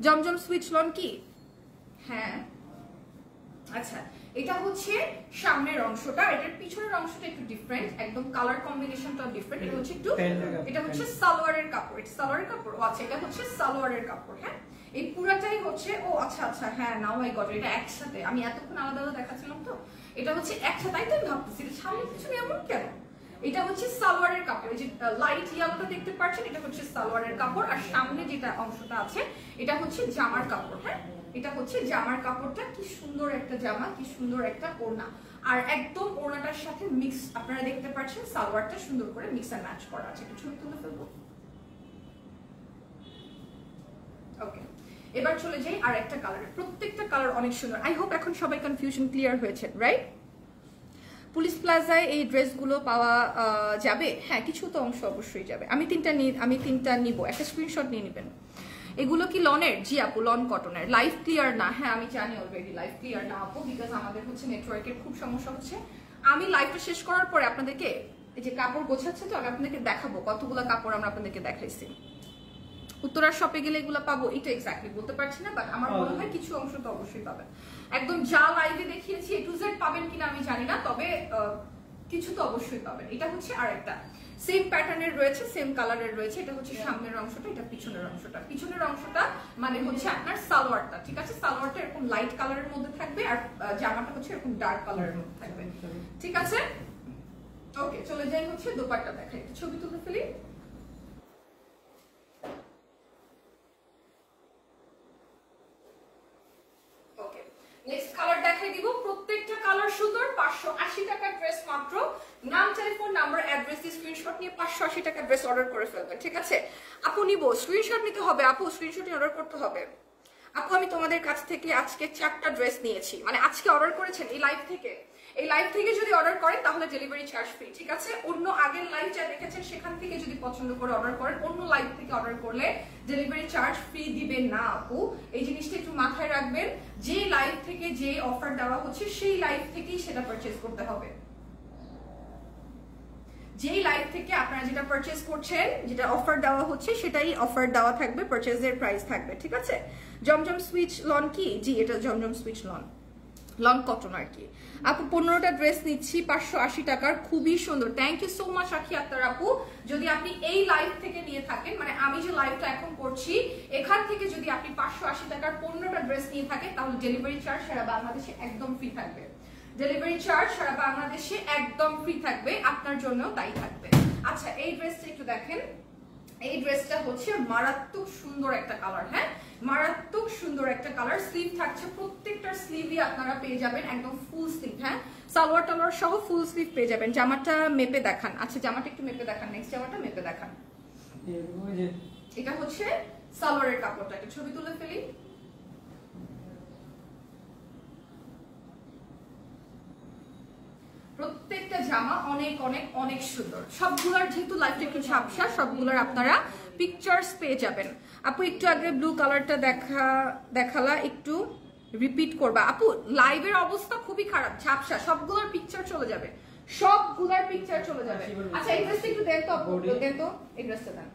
জমজম সুইচ লন কি? হ্যাঁ, আচ্ছা, এটা হচ্ছে সামনের অংশটা, এটার পিছনের অংশটা একটু ডিফারেন্ট, একদম কালার কম্বিনেশনটা ডিফারেন্ট। এটা হচ্ছে একটু, এটা হচ্ছে সালোয়ারের কাপড়, এটা সালোয়ারের কাপড়। ও আচ্ছা, এটা হচ্ছে সালোয়ারের কাপড়। হ্যাঁ, এই পুরাটাই হচ্ছে, ও আচ্ছা আচ্ছা, হ্যাঁ, নাও আই গট, এটা একসাথে, আমি এতক্ষণ আলাদা আলাদা দেখাচ্ছিলাম তো, এটা হচ্ছে একসাথে। তাই তো আমি ভাবতেছি এটা সামনে পিছনে এমন কেন। এটা হচ্ছে সালোয়ারের কাপড়, এই যে লাইট ইয়েলোটা দেখতে পাচ্ছেন, এটা হচ্ছে সালোয়ারের কাপড়। আর সামনে যেটা অংশটা আছে এটা হচ্ছে জামার কাপড়। হ্যাঁ, এটা হচ্ছে জামার কাপড়টা। কি সুন্দর একটা জামা, কি সুন্দর একটা ওড়না, আর একদম ওড়নাটার সাথে মিক্স, আপনারা দেখতে পাচ্ছেন সালোয়ারটা সুন্দর করে মিক্স এন্ড ম্যাচ করা আছে। একটু ছবি তুলে ফেলবো। ওকে, এবার চলে যাই আর একটা কালারে। প্রত্যেকটা কালার অনেক সুন্দর। আই হোপ এখন সবাই কনফিউশন ক্লিয়ার হয়েছে, রাইট? পুলিশ প্লাজায় এই ড্রেসগুলো পাওয়া যাবে? হ্যাঁ, কিছু তো অংশ অবশ্যই যাবে। আমি তিনটা নিব, একটা স্ক্রিনশট নিয়ে নেবেন। এগুলো কি লনের? জি আপু, লন কটনের। লাইভ ক্লিয়ার না? হ্যাঁ, আমি জানি অলরেডি লাইভ ক্লিয়ার না আপু, বিকজ আমাদের হচ্ছে নেটওয়ার্কের খুব সমস্যা হচ্ছে। আমি লাইভটা শেষ করার পরে আপনাদেরকে এই যে কাপড় গোছাচ্ছে তো, আমি আপনাদেরকে দেখাবো কতগুলো কাপড় আমরা আপনাদেরকে দেখাইছি। উত্তরার শপে গেলে এগুলো পাবো এটা এক্স্যাক্টলি বলতে পারছি না, বাট আমার মনে হয় কিছু অংশ তো অবশ্যই পাবেন। একদম যা লাইভে দেখিয়েছি A to Z পাবেন কিনা আমি জানি না, তবে কিছু তো অবশ্যই পাবেন। এটা হচ্ছে আরেকটা সেম প্যাটার্নের রয়েছে, সেম কালারের রয়েছে। এটা হচ্ছে সামনের অংশটা, এটা পিছনের অংশটা। পিছনের অংশটা মানে হচ্ছে আপনার সালোয়ারটা, ঠিক আছে? সালোয়ারটা এরকম লাইট কালারের মধ্যে থাকবে আর জামাটা হচ্ছে এরকম ডার্ক কালারের মধ্যে থাকবে, ঠিক আছে? ওকে, চলে যাই হচ্ছে দোপাট্টা দেখাই, ছবি তুলে ফেলি। নেক্সট কালার দেখাই দিব। প্রত্যেকটা কালার সুন্দর। 580 টাকার ড্রেস মাত্র। নাম, টেলিফোন নাম্বার, অ্যাড্রেস দিয়ে স্ক্রিনশট নিয়ে 580 টাকার ড্রেস অর্ডার করে ফেলবেন, ঠিক আছে? আপু নিব, স্ক্রিনশট নিতে হবে আপু, স্ক্রিনশট নিয়ে অর্ডার করতে হবে। আপু আমি তোমাদের কাছ থেকে আজকে 4টা ড্রেস নিয়েছি, মানে আজকে অর্ডার করেছেন এই লাইভ থেকে। এই লাইভ থেকে যদি অর্ডার করেন তাহলে ডেলিভারি চার্জ ফ্রি, ঠিক আছে? অন্য আগের লাইভ যা দেখেছেন সেখান থেকে যদি পছন্দ করে অর্ডার করেন, অন্য লাইভ থেকে অর্ডার করলে ডেলিভারি চার্জ ফ্রি দিবেন না আপু। এই জিনিসটা একটু মাথায় রাখবেন। যে লাইভ থেকে যে অফার দেওয়া হচ্ছে সেই লাইভ থেকেই সেটা পারচেজ করতে হবে। যেই লাইভ থেকে আপনারা যেটা পারচেজ করছেন, যেটা অফার দেওয়া হচ্ছে সেটাই অফার দেওয়া থাকবে, পারচেজের প্রাইস থাকবে, ঠিক আছে? জমজম সুইচ লন কি? জি, এটা জমজম সুইচ লন, লং কটন আর কি। আপু 15টা ড্রেস নিচ্ছি 580 টাকার, খুবই সুন্দর। থ্যাংক ইউ সো মাচ রাখি আক্তার আপু। যদি আপনি এই লাইভ থেকে নিয়ে থাকেন, মানে আমি যে লাইভটা এখন করছি এখান থেকে যদি আপনি 580 টাকার 15টা ড্রেস নিয়ে থাকেন তাহলে ডেলিভারি চার্জ সারা বাংলাদেশে একদম ফ্রি থাকবে। ডেলিভারি চার্জ সারা বাংলাদেশে একদম ফ্রি থাকবে, আপনার জন্য তাই থাকবে। আচ্ছা, এই ড্রেসটা একটু দেখেন। এই ড্রেসটা হচ্ছে মারাত্মক সুন্দর একটা কালার। হ্যাঁ, মারাত্মক সুন্দর একটা কালার। স্লিভ থাকছে, প্রত্যেকটার স্লিভই আপনারা পেয়ে যাবেন একদম ফুল স্লিভ। হ্যাঁ, সালোয়ার টালোয়ার সহ ফুল স্লিভ পেয়ে যাবেন। জামাটা মেপে দেখান। আচ্ছা, জামাটা একটু মেপে দেখান, নেক্সট জামাটা মেপে দেখান। এটা হচ্ছে সালোয়ারের কাপড়টা, একটা ছবি তুলে ফেলি। প্রত্যেকটা জামা অনেক অনেক অনেক সুন্দর। সবগুলোর যেহেতু লাইফটা একটু ঝাপসা, সবগুলোর আপনারা পিকচার্স পেয়ে যাবেন। আপু একটু আগে ব্লু কালারটা দেখালা, একটু রিপিট করবা আপু। লাইভের অবস্থা খুবই খারাপ, ঝাপসা, সবগুলোর পিকচার চলে যাবে, সবগুলোর পিকচার চলে যাবে। আচ্ছা, এই ড্রেসটা একটু দেন তো আপু, দেন তো এই ড্রেসটা দেন।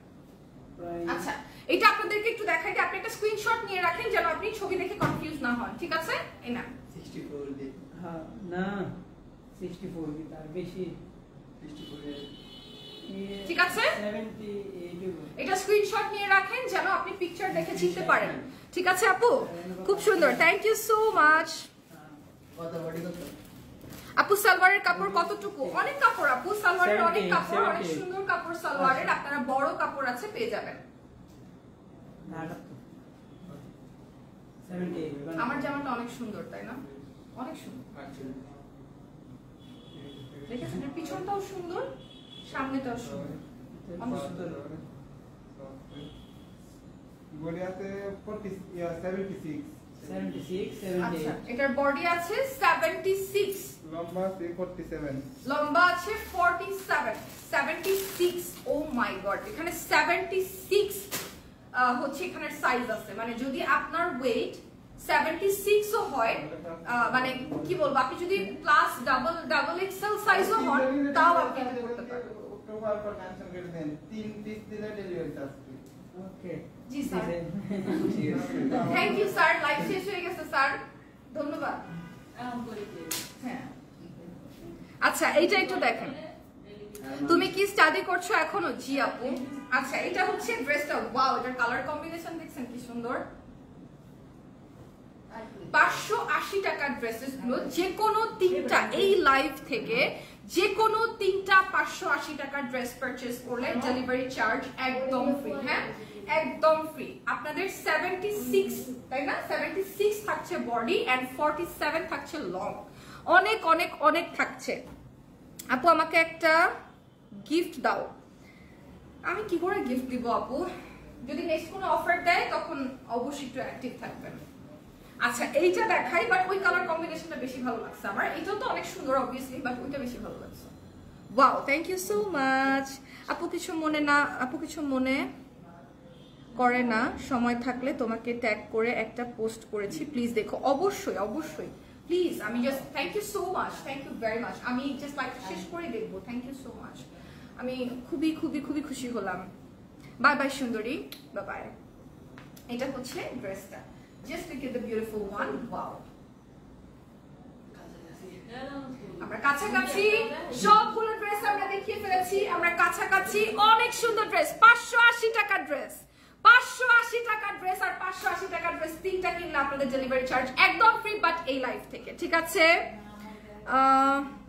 আচ্ছা, এটা আপনাদেরকে একটু দেখাই দিই, আপনি একটা স্ক্রিনশট নিয়ে রাখেন যেন আপনি ছবি দেখে কনফিউজ না হন, ঠিক আছে? এই না 64 দি, হ্যাঁ না 64 কি তার বেশি, 64 ঠিক আছে? 78 এটা স্ক্রিনশট নিয়ে রাখেন যেন আপনি পিকচার দেখে চিনতে পারেন, ঠিক আছে আপু? খুব সুন্দর, থ্যাংক ইউ সো মাচ। আপু সালোয়ারের কাপড় কতটুকু? অনেক কাপড় আপু, সালোয়ারের অনেক কাপড়, অনেক সুন্দর কাপড় সালোয়ারের। আপনারা বড় কাপড় আছে পেয়ে যাবেন। আমার জামাটা অনেক সুন্দর তাই না? অনেক সুন্দর। দেখেছেন এর পিছনটাও সুন্দর, সামনেটাও সুন্দর, অনেক সুন্দর। বডি আছে 76 আচ্ছা এটার বডি আছে 76, লম্বা আছে 47, লম্বা আছে 47, 76। ও মাই গড, এখানে 76 হচ্ছে এখানের সাইজ আছে। মানে যদি আপনার ওয়েট 76 ও হয়, মানে কি বলবো, আপনি যদি প্লাস ডাবল এক্সেল সাইজও হন তাও আপনি এটা করতে পারবেন। অক্টোবর পর ক্যান্সেল করে দেন, 3 পিস দিলে ডেলিভারি চার্জ ফ্রি। ওকে জি sir, thank you sir. Live শেষ হয়ে গেছে স্যার, ধন্যবাদ। হ্যাঁ আচ্ছা এইটা একটু দেখেন। তুমি কি স্টাডি করছো এখনো? জি আপু। আচ্ছা এটা হচ্ছে ড্রেসটা, ওয়াও এটার কালার কম্বিনেশন দেখছেন কি সুন্দর। 580 টাকার ড্রেসেস গুলো যে কোনো তিনটা, এই লাইভ থেকে যে কোনো তিনটা 580 টাকার ড্রেস পারচেজ করলে ডেলিভারি চার্জ একদম ফ্রি। হ্যাঁ একদম ফ্রি। আপনাদের 76 তাই না, 76 থাকছে বডি এন্ড 47 থাকছে লং। অনেক অনেক অনেক থাকছে। আপু আমাকে একটা গিফট দাও। আমি কি করে গিফট দিব আপু? যদি নেক্সট কোনো অফার দেয় তখন অবশ্যই একটু অ্যাক্টিভ থাকবেন। আচ্ছা এইটা দেখাই, বাট ওই কালার কম্বিনেশনটা বেশি ভালো লাগছে আমার। এটাও তো অনেক সুন্দর অবভিয়াসলি, বাট ওইটা বেশি ভালো লাগছে। Wow thank you so much. আপু কিছু মনে না, আপু কিছু মনে করে না, সময় থাকলে তোমাকে ট্যাগ করে একটা পোস্ট করেছি, প্লিজ দেখো। অবশ্যই অবশ্যই প্লিজ। আমি just thank you so much, thank you very much. আমি জাস্ট লাইভ শেষ করে দেখবো। Thank you so much. আমি খুবই খুবই খুবই খুশি হলাম। বাই বাই সুন্দরী, বাই বাই। এটা হচ্ছে ড্রেসটা, just look at the beautiful one. Wow. আমরা কাছাকাছি সবগুলো ড্রেস আমরা দেখিয়ে ফেলেছি। আমরা কাছাকাছি অনেক সুন্দর ড্রেস, 580 টাকার ড্রেস, 580 টাকার ড্রেস আর 580 টাকার ড্রেস তিনটা কিনলে আপনাদের ডেলিভারি চার্জ একদম ফ্রি, বাট এই লাইফ থেকে। ঠিক আছে?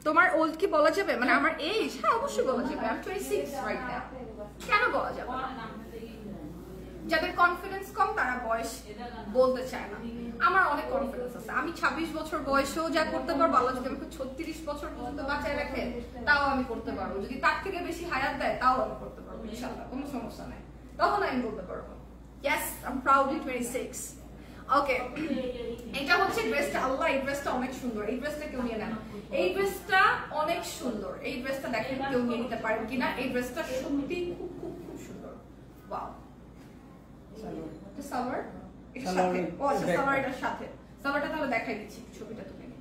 তোমার ওল্ড কি বলা যাবে, মানে আমার এজ? হ্যাঁ অবশ্যই বলা যাবে। আমি 26 রাইট নাও। কেন বলা যাবে না? যাদের কনফিডেন্স কম তারা বয়স বলতে চায় না। আমার অনেক কনফিডেন্স আছে। আমি 26 বছর বয়সেও যা করতে পারবো, আল্লাহ যদি আমাকে 36 বছর পর্যন্ত বাঁচায় রাখে তাও আমি করতে পারবো। যদি তার থেকে বেশি হায়াত দেয় তাও আমি করতে পারবো ইনশাআল্লাহ, কোনো সমস্যা নাই। তখন আমি বলতে পারবো ইয়েস আই এম প্রাউডলি 26। ওকে এটা হচ্ছে ড্রেসটা। আল্লাহ এই ড্রেসটা অনেক সুন্দর। এই ড্রেসটা কেউ নিয়ে নেন। এই ড্রেসটা অনেক সুন্দর। এই ড্রেসটা দেখেন কেউ নিয়ে নিতে পারেন কিনা। এই ড্রেসটা সত্যি খুব খুব খুব সুন্দর। ওয়াও সালোয়ার এর সাথে, ও আচ্ছা সালোয়ার এর সাথে। সালোয়ারটা তাহলে দেখাই দিচ্ছি, ছবিটা তুলে নিই।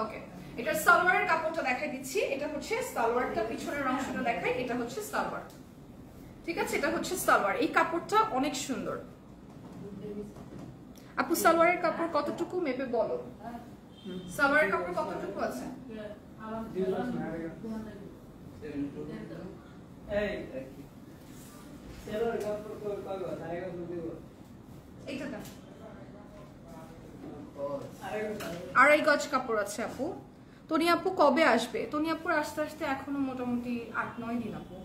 ওকে এটার সালোয়ারের কাপড়টা দেখাই দিচ্ছি। এটা হচ্ছে সালোয়ারটা, পিছনের অংশটা দেখাই। এটা হচ্ছে সালোয়ার, ঠিক আছে? এটা হচ্ছে সালোয়ার। এই কাপড়টা অনেক সুন্দর। আপু সালোয়ারের কাপড় কতটুকু মেপে বলো? সালোয়ারের কাপড় কতটুকু আছে? আড়াই গজ কাপড় আছে আপু। তনি আপু কবে আসবে? তনি আপুর আস্তে আস্তে এখনো মোটামুটি 8-9 দিন আপু।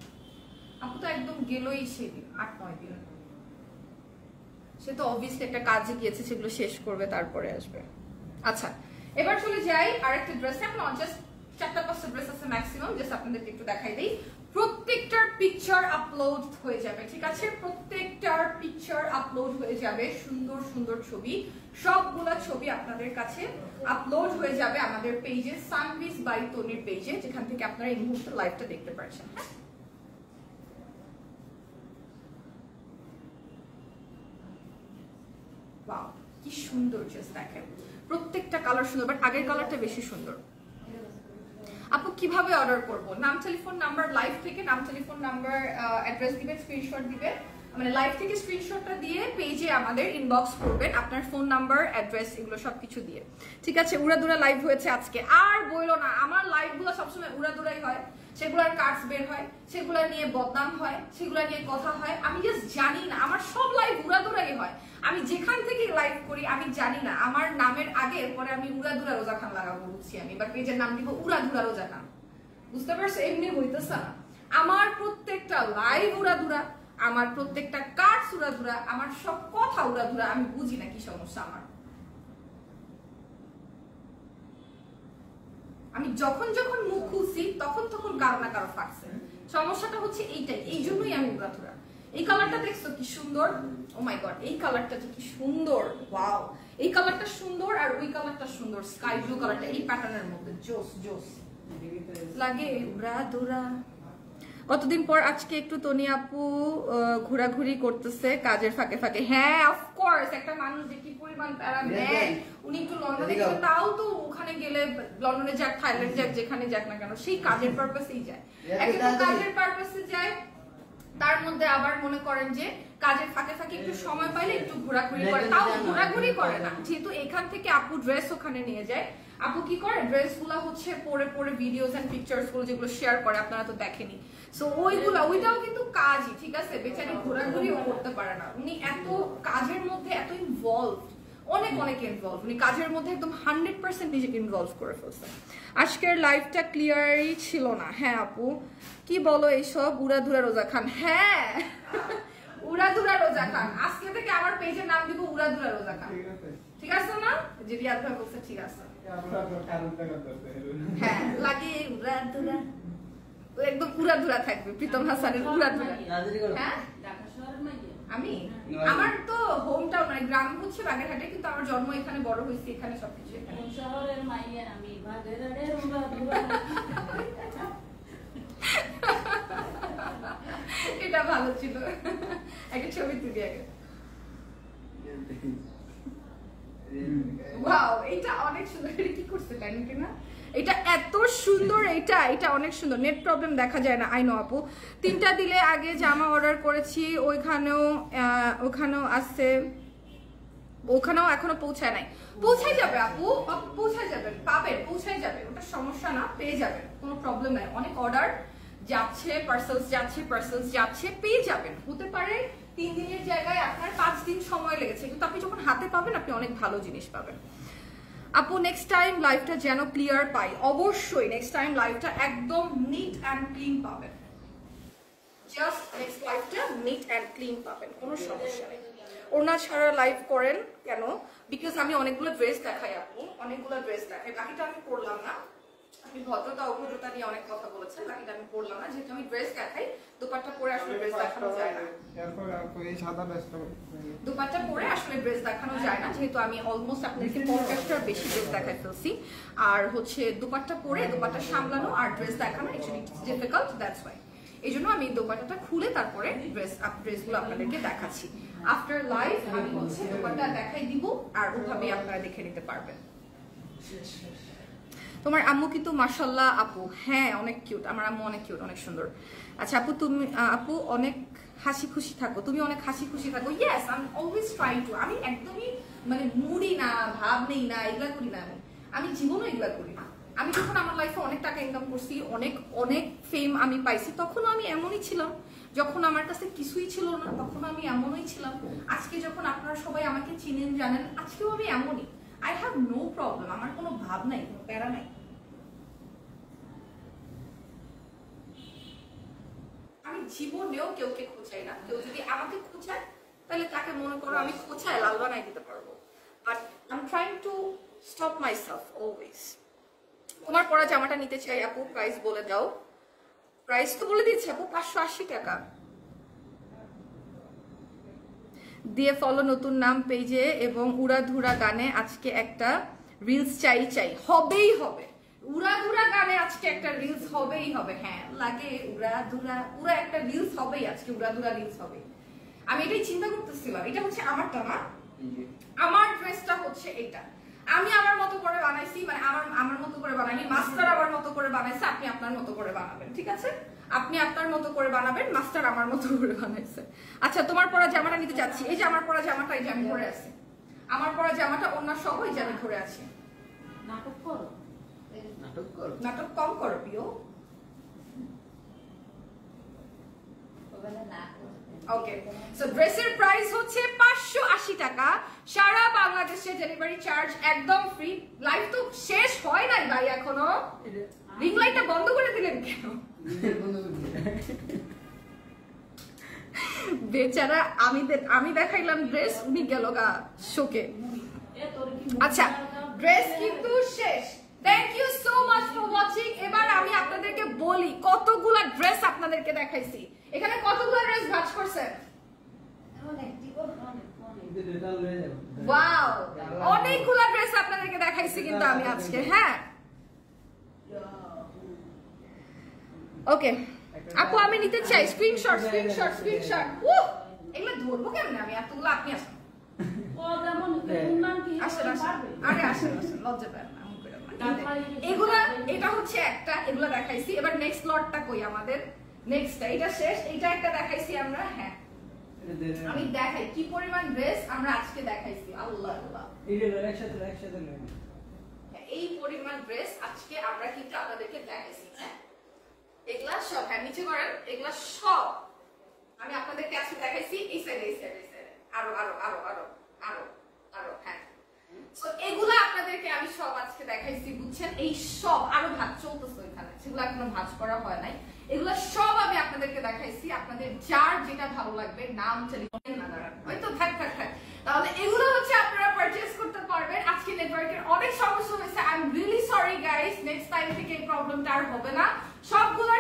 আপু তো একদম গেলই সেদিন, 8-9 দিন। সে তো অবভিয়াসলি একটা কাজে গিয়েছে, সেগুলো শেষ করবে তারপরে আসবে। আচ্ছা এবার চলে যাই আরেকটা ড্রেস। এখন জাস্ট 4-5টা ড্রেস আছে ম্যাক্সিমাম, জাস্ট আপনাদেরকে একটু দেখাই দিই। প্রত্যেকটার পিকচার আপলোড হয়ে যাবে, ঠিক আছে? প্রত্যেকটার পিকচার আপলোড হয়ে যাবে, সুন্দর সুন্দর ছবি। সবগুলা ছবি আপনাদের কাছে আপলোড হয়ে যাবে আমাদের পেজে, সানভিজ বাই তনির পেজে, যেখান থেকে আপনারা এই মুহূর্তে লাইভটা দেখতে পাচ্ছেন। হ্যাঁ ওয়াও কি সুন্দর, জাস্ট দেখেন প্রত্যেকটা কালার সুন্দর, বাট আগের কালারটা বেশি সুন্দর। আপু কিভাবে অর্ডার করব? নাম, টেলিফোন নাম্বার, লাইভ থেকে নাম, টেলিফোন নাম্বার, অ্যাড্রেস দিবেন, স্ক্রিনশট দিবেন। মানে লাইভ থেকে স্ক্রিনশটটা দিয়ে পেজে আমাদের ইনবক্স করবেন, আপনার ফোন নাম্বার, অ্যাড্রেস এগুলো সবকিছু দিয়ে, ঠিক আছে? উড়াদুরা লাইভ হয়েছে আজকে, আর বইলো না। আমার লাইভগুলো সবসময় উড়াদুরাই হয়, সেগুলোর কাটস বের হয়, সেগুলো নিয়ে বদনাম হয়, সেগুলো নিয়ে কথা হয়। আমি জাস্ট জানি না, আমার সব লাইভ উড়াদুরাই হয়। আমি যেখান থেকে লাইভ করি আমি জানি না আমার নামের আগে পরে আমি উড়াদুরা রোজা খান লাগাবো, বুঝছি আমি। এবার পেজের নাম দিব উড়াদুরা রোজা খান, বুঝতে পারছো? এমনি হইতেছে না। আমার প্রত্যেকটা লাইভ উড়াদুরা, আমার প্রত্যেকটা কার্ডস উড়াদুরা, আমার সব কথা উড়াদুরা। আমি বুঝি না কি সমস্যা আমার। আমি যখন যখন মুখ খুলছি তখন তখন কারো না কারো ফাটছে। সমস্যাটা হচ্ছে এইটাই, এই জন্যই আমি উড়াদুরা। এই কালারটা দেখছো কি সুন্দর, ও মাই গড, এই কালারটা যে কি সুন্দর, ওয়াও। এই কালারটা সুন্দর আর ওই কালারটা সুন্দর, স্কাই ব্লু কালারটা এই প্যাটার্নের মধ্যে জোস জোস লাগে উড়াদুরা। কতদিন পর আজকে একটু তনি আপু ঘোরাঘুরি করতেছে কাজের ফাঁকে ফাঁকে। হ্যাঁ অফকোর্স, একটা মানুষ যে কি পরিমাণ প্যারা নেয়, উনি একটু লন্ডনে গেলে তাও তো ওখানে গেলে, লন্ডনে যাক থাইল্যান্ড যাক যেখানে যাক না কেন, সেই কাজের পারপাসেই যায়। একদম কাজের পারপাসে যায়, তার মধ্যে আবার মনে করেন যে কাজের ফাঁকে ফাঁকে একটু সময় পাইলে একটু ঘোরাঘুরি করে, তাও ঘোরাঘুরি করে না, যেহেতু এখান থেকে আপু ড্রেস ওখানে নিয়ে যায়। আপু কি করে, ড্রেস গুলা হচ্ছে পরে পরে ভিডিওস এন্ড পিকচার্স গুলো যেগুলো শেয়ার করে, আপনারা তো দেখেনি। সো ওইটাও কিন্তু কাজই, ঠিক আছে? বেচারি ঘোরাঘুরিও করতে পারে না, উনি এত কাজের মধ্যে এত ইনভলভ, অনেক অনেক ইনভলভ, উনি কাজের মধ্যে একদম 100% নিজেকে ইনভলভ করে ফেলছে। আজকের লাইভটা ক্লিয়ারই ছিল না। হ্যাঁ আপু কি বলো এইসব, উড়াধুরা রোজা খান। হ্যাঁ উড়াধুরা রোজা খান, আজকে থেকে আমার পেজের নাম দিব উড়াধুরা রোজা খান, ঠিক আছে না? যে রিয়াদ ভাই বলছে ঠিক আছে। হ্যাঁ লাগে উড়াধুরা, একদম উড়াধুরা থাকবে প্রীতম হাসানের উড়াধুরা। হ্যাঁ আমি, আমার তো হোম টাউন মানে গ্রাম হচ্ছে বাগেরহাটে, কিন্তু আমার জন্ম এখানে, বড় হয়েছি এখানে, সবকিছু এখানে। শহরের মাইয়া আমি বাগেরহাটের উড়াধুরা। এটা ভালো ছিল, একটা ছবি তুলি আগে। ওয়াও এটা অনেক সুন্দর, এটা কি করছে প্যান্টি না, এটা এত সুন্দর, এটা অনেক সুন্দর। নেট প্রবলেম দেখা যায় না, আই নো আপু। 3টা দিলে আগে জামা অর্ডার করেছি, ওখানেও আছে, ওখানেও এখনো পৌঁছায় নাই। পৌঁছাই যাবে আপু, পৌঁছাই যাবে, পাবেন, পৌঁছাই যাবে, ওটা সমস্যা না, পেয়ে যাবেন, কোনো প্রবলেম নাই। অনেক অর্ডার যাচ্ছে, পার্সেলস যাচ্ছে, পেয়ে যাবেন। হতে পারে 3 দিনের জায়গায় আপনার 5 দিন সময় লেগেছে, কিন্তু আপনি যখন হাতে পাবেন আপনি অনেক ভালো জিনিস পাবেন। আপু নেক্সট টাইম লাইভটা যেন ক্লিয়ার পাই, অবশ্যই নেক্সট টাইম লাইভটা একদম নিট অ্যান্ড ক্লিন পাবেন, জাস্ট নেক্সট লাইভটা নিট অ্যান্ড ক্লিন পাবেন, কোনো সমস্যা নেই। ওনা ছাড়া লাইভ করেন কেন? বিকজ আমি অনেকগুলো ড্রেস দেখাই আপু, অনেকগুলো ড্রেস দেখাই, বাকিটা আমি করলাম না। আপনি ভদ্রতা অভদ্রতা নিয়ে অনেক কথা বলেছেন, বাকিটা আমি করলাম না, যেহেতু আমি ড্রেস দেখাই। দুপাট্টা পরে আসলে ড্রেস দেখানো যায় না, দুপাট্টা পরে আসলে ড্রেস দেখানো যায় না, যেহেতু আমি অলমোস্ট আপনাদেরকে 50টার বেশি ড্রেস দেখাই ফেলছি। আর হচ্ছে দুপাট্টা পরে দুপাট্টা সামলানো আর ড্রেস দেখানো অ্যাকচুয়ালি ডিফিকাল্ট, দ্যাটস ওয়াই। এই জন্য আমি দোপাট্টাটা খুলে তারপরে ড্রেসগুলো আপনাদেরকে দেখাচ্ছি। আফটার লাইভ আমি হচ্ছে দোপাট্টা দেখাই দিব, আর ওভাবে আপনারা দেখে নিতে পারবেন। তোমার আম্মু কিন্তু মাশাআল্লাহ আপু, হ্যাঁ অনেক কিউট, আমার আম্মু অনেক কিউট, অনেক সুন্দর। আচ্ছা আপু তুমি, আপু অনেক হাসি খুশি থাকো, তুমি অনেক হাসি খুশি থাকো। Yes I am always trying to. আমি একদমই মানে মুডি না, ভাব নেই না, এগুলা করি না, আমি জীবনও এগুলা করি না। আমি যখন আমার লাইফে অনেক টাকা ইনকাম করছি, অনেক অনেক ফেম আমি পাইছি, তখনও আমি এমনই ছিলাম। যখন আমার কাছে কিছুই ছিল না তখন আমি এমনই ছিলাম। আজকে যখন আপনারা সবাই আমাকে চিনেন জানেন, আজকেও আমি এমনই। আই হ্যাভ নো প্রবলেম, আমার কোনো ভাব নাই, কোনো প্যারা নাই। আমি জীবনেও কেউকে খোঁচাই না, কেউ যদি আমাকে খোঁচায় তাহলে তাকে মনে করো আমি খোঁচায় লাল বানাই দিতে পারবো, but I am trying to stop myself always. তোমার পরা জামাটা নিতে চাই আপু, প্রাইস বলে দাও। প্রাইস তো বলে দিচ্ছি আপু, 580 টাকা দিয়ে ফলো নতুন নাম পেজে এবং উড়াধুরা গানে আজকে একটা রিলস চাই, হবেই হবে। উড়াধুরা গানে আজকে একটা রিলস হবেই হবে। হ্যাঁ লাগে উড়াধুরা, পুরো একটা রিলস হবেই আজকে, উড়াধুরা রিলস হবে। আমি এটাই চিন্তা করতেছিলাম, এটা হচ্ছে আমারটা না, আমার ড্রেসটা হচ্ছে এটা, আমি আমার মতো করে বানাইছি, মানে আমার মতো করে বানাইনি, মাস্টার আমার মতো করে বানাইছে, আপনি আপনার মতো করে বানাবেন, ঠিক আছে? আপনি আপনার মতো করে বানাবেন, মাস্টার আমার মতো করে বানাইছে। আচ্ছা তোমার পরা জামাটা নিতে চাচ্ছি, এই যে আমার পরা জামাটা, এই যে আমি ধরে আছি, আমার পরা জামাটা ওনার সহ এই যে আমি ধরে আছি। নাটক করো, নাটক কম করো প্রিয়। ওকে সো ড্রেসের প্রাইস হচ্ছে 580 টাকা, সারা বাংলাদেশে ডেলিভারি চার্জ একদম ফ্রি। লাইভ তো শেষ হয় নাই ভাই এখনো, রিং লাইটটা বন্ধ করে দিলেন কেন? বেচারা আমি দেখাইলাম ড্রেস, উনি গেল গা শোকে। আচ্ছা ড্রেস কিন্তু শেষ। Thank you so much for watching. এবার আমি আপনাদেরকে বলি কতগুলা ড্রেস আপনাদেরকে দেখাইছি, এখানে কতগুলা ড্রেস ভাঁজ করছেন? ওয়াও, অনেকগুলা ড্রেস আপনাদেরকে দেখাইছি কিন্তু আমি আজকে। হ্যাঁ ওকে আপু আমি নিতে চাই স্ক্রিনশট স্ক্রিনশট স্ক্রিনশট। এগুলো ধরবো কেমন আমি এতগুলো? আপনি আসেন আসেন আসেন, আরে আসেন আসেন, লজ্জা পায় না। এগুলা এটা হচ্ছে একটা, এগুলা দেখাইছি। এবার নেক্সট লটটা কই আমাদের? নেক্সটটা এটা শেষ, এটা একটা দেখাইছি আমরা। হ্যাঁ আমি দেখাই কি পরিমাণ ড্রেস আমরা আজকে দেখাইছি। আল্লাহ আল্লাহ, এই পরিমাণ ড্রেস আজকে আমরা কিন্তু আপনাদেরকে দেখাইছি। হ্যাঁ এগুলা সব, হ্যাঁ নিচে করেন, এগুলা সব আমি আপনাদেরকে আজকে দেখাইছি। এই সাইডে এই সাইডে এই সাইডে আরো আরো আরো আরো আরো আরো। হ্যাঁ সো এগুলা আপনাদেরকে আমি সব আজকে দেখাইছি, বুঝছেন? এই সব আরো ভাঁজ চলতেছে এখানে, সেগুলো এখনো ভাঁজ করা হয় নাই। এগুলো সব আমি আপনাদেরকে দেখাইছি। আপনাদের যার যেটা ভালো লাগবে নাম টেলিফোন না দাঁড়ান হয়তো থাক থাক থাক, তাহলে এগুলো হচ্ছে আপনারা পারচেজ করতে পারবেন। আজকে নেটওয়ার্কের অনেক সমস্যা হয়েছে, I am really sorry guys. Next time থেকে এই প্রবলেমটা আর হবে না। সবগুলোর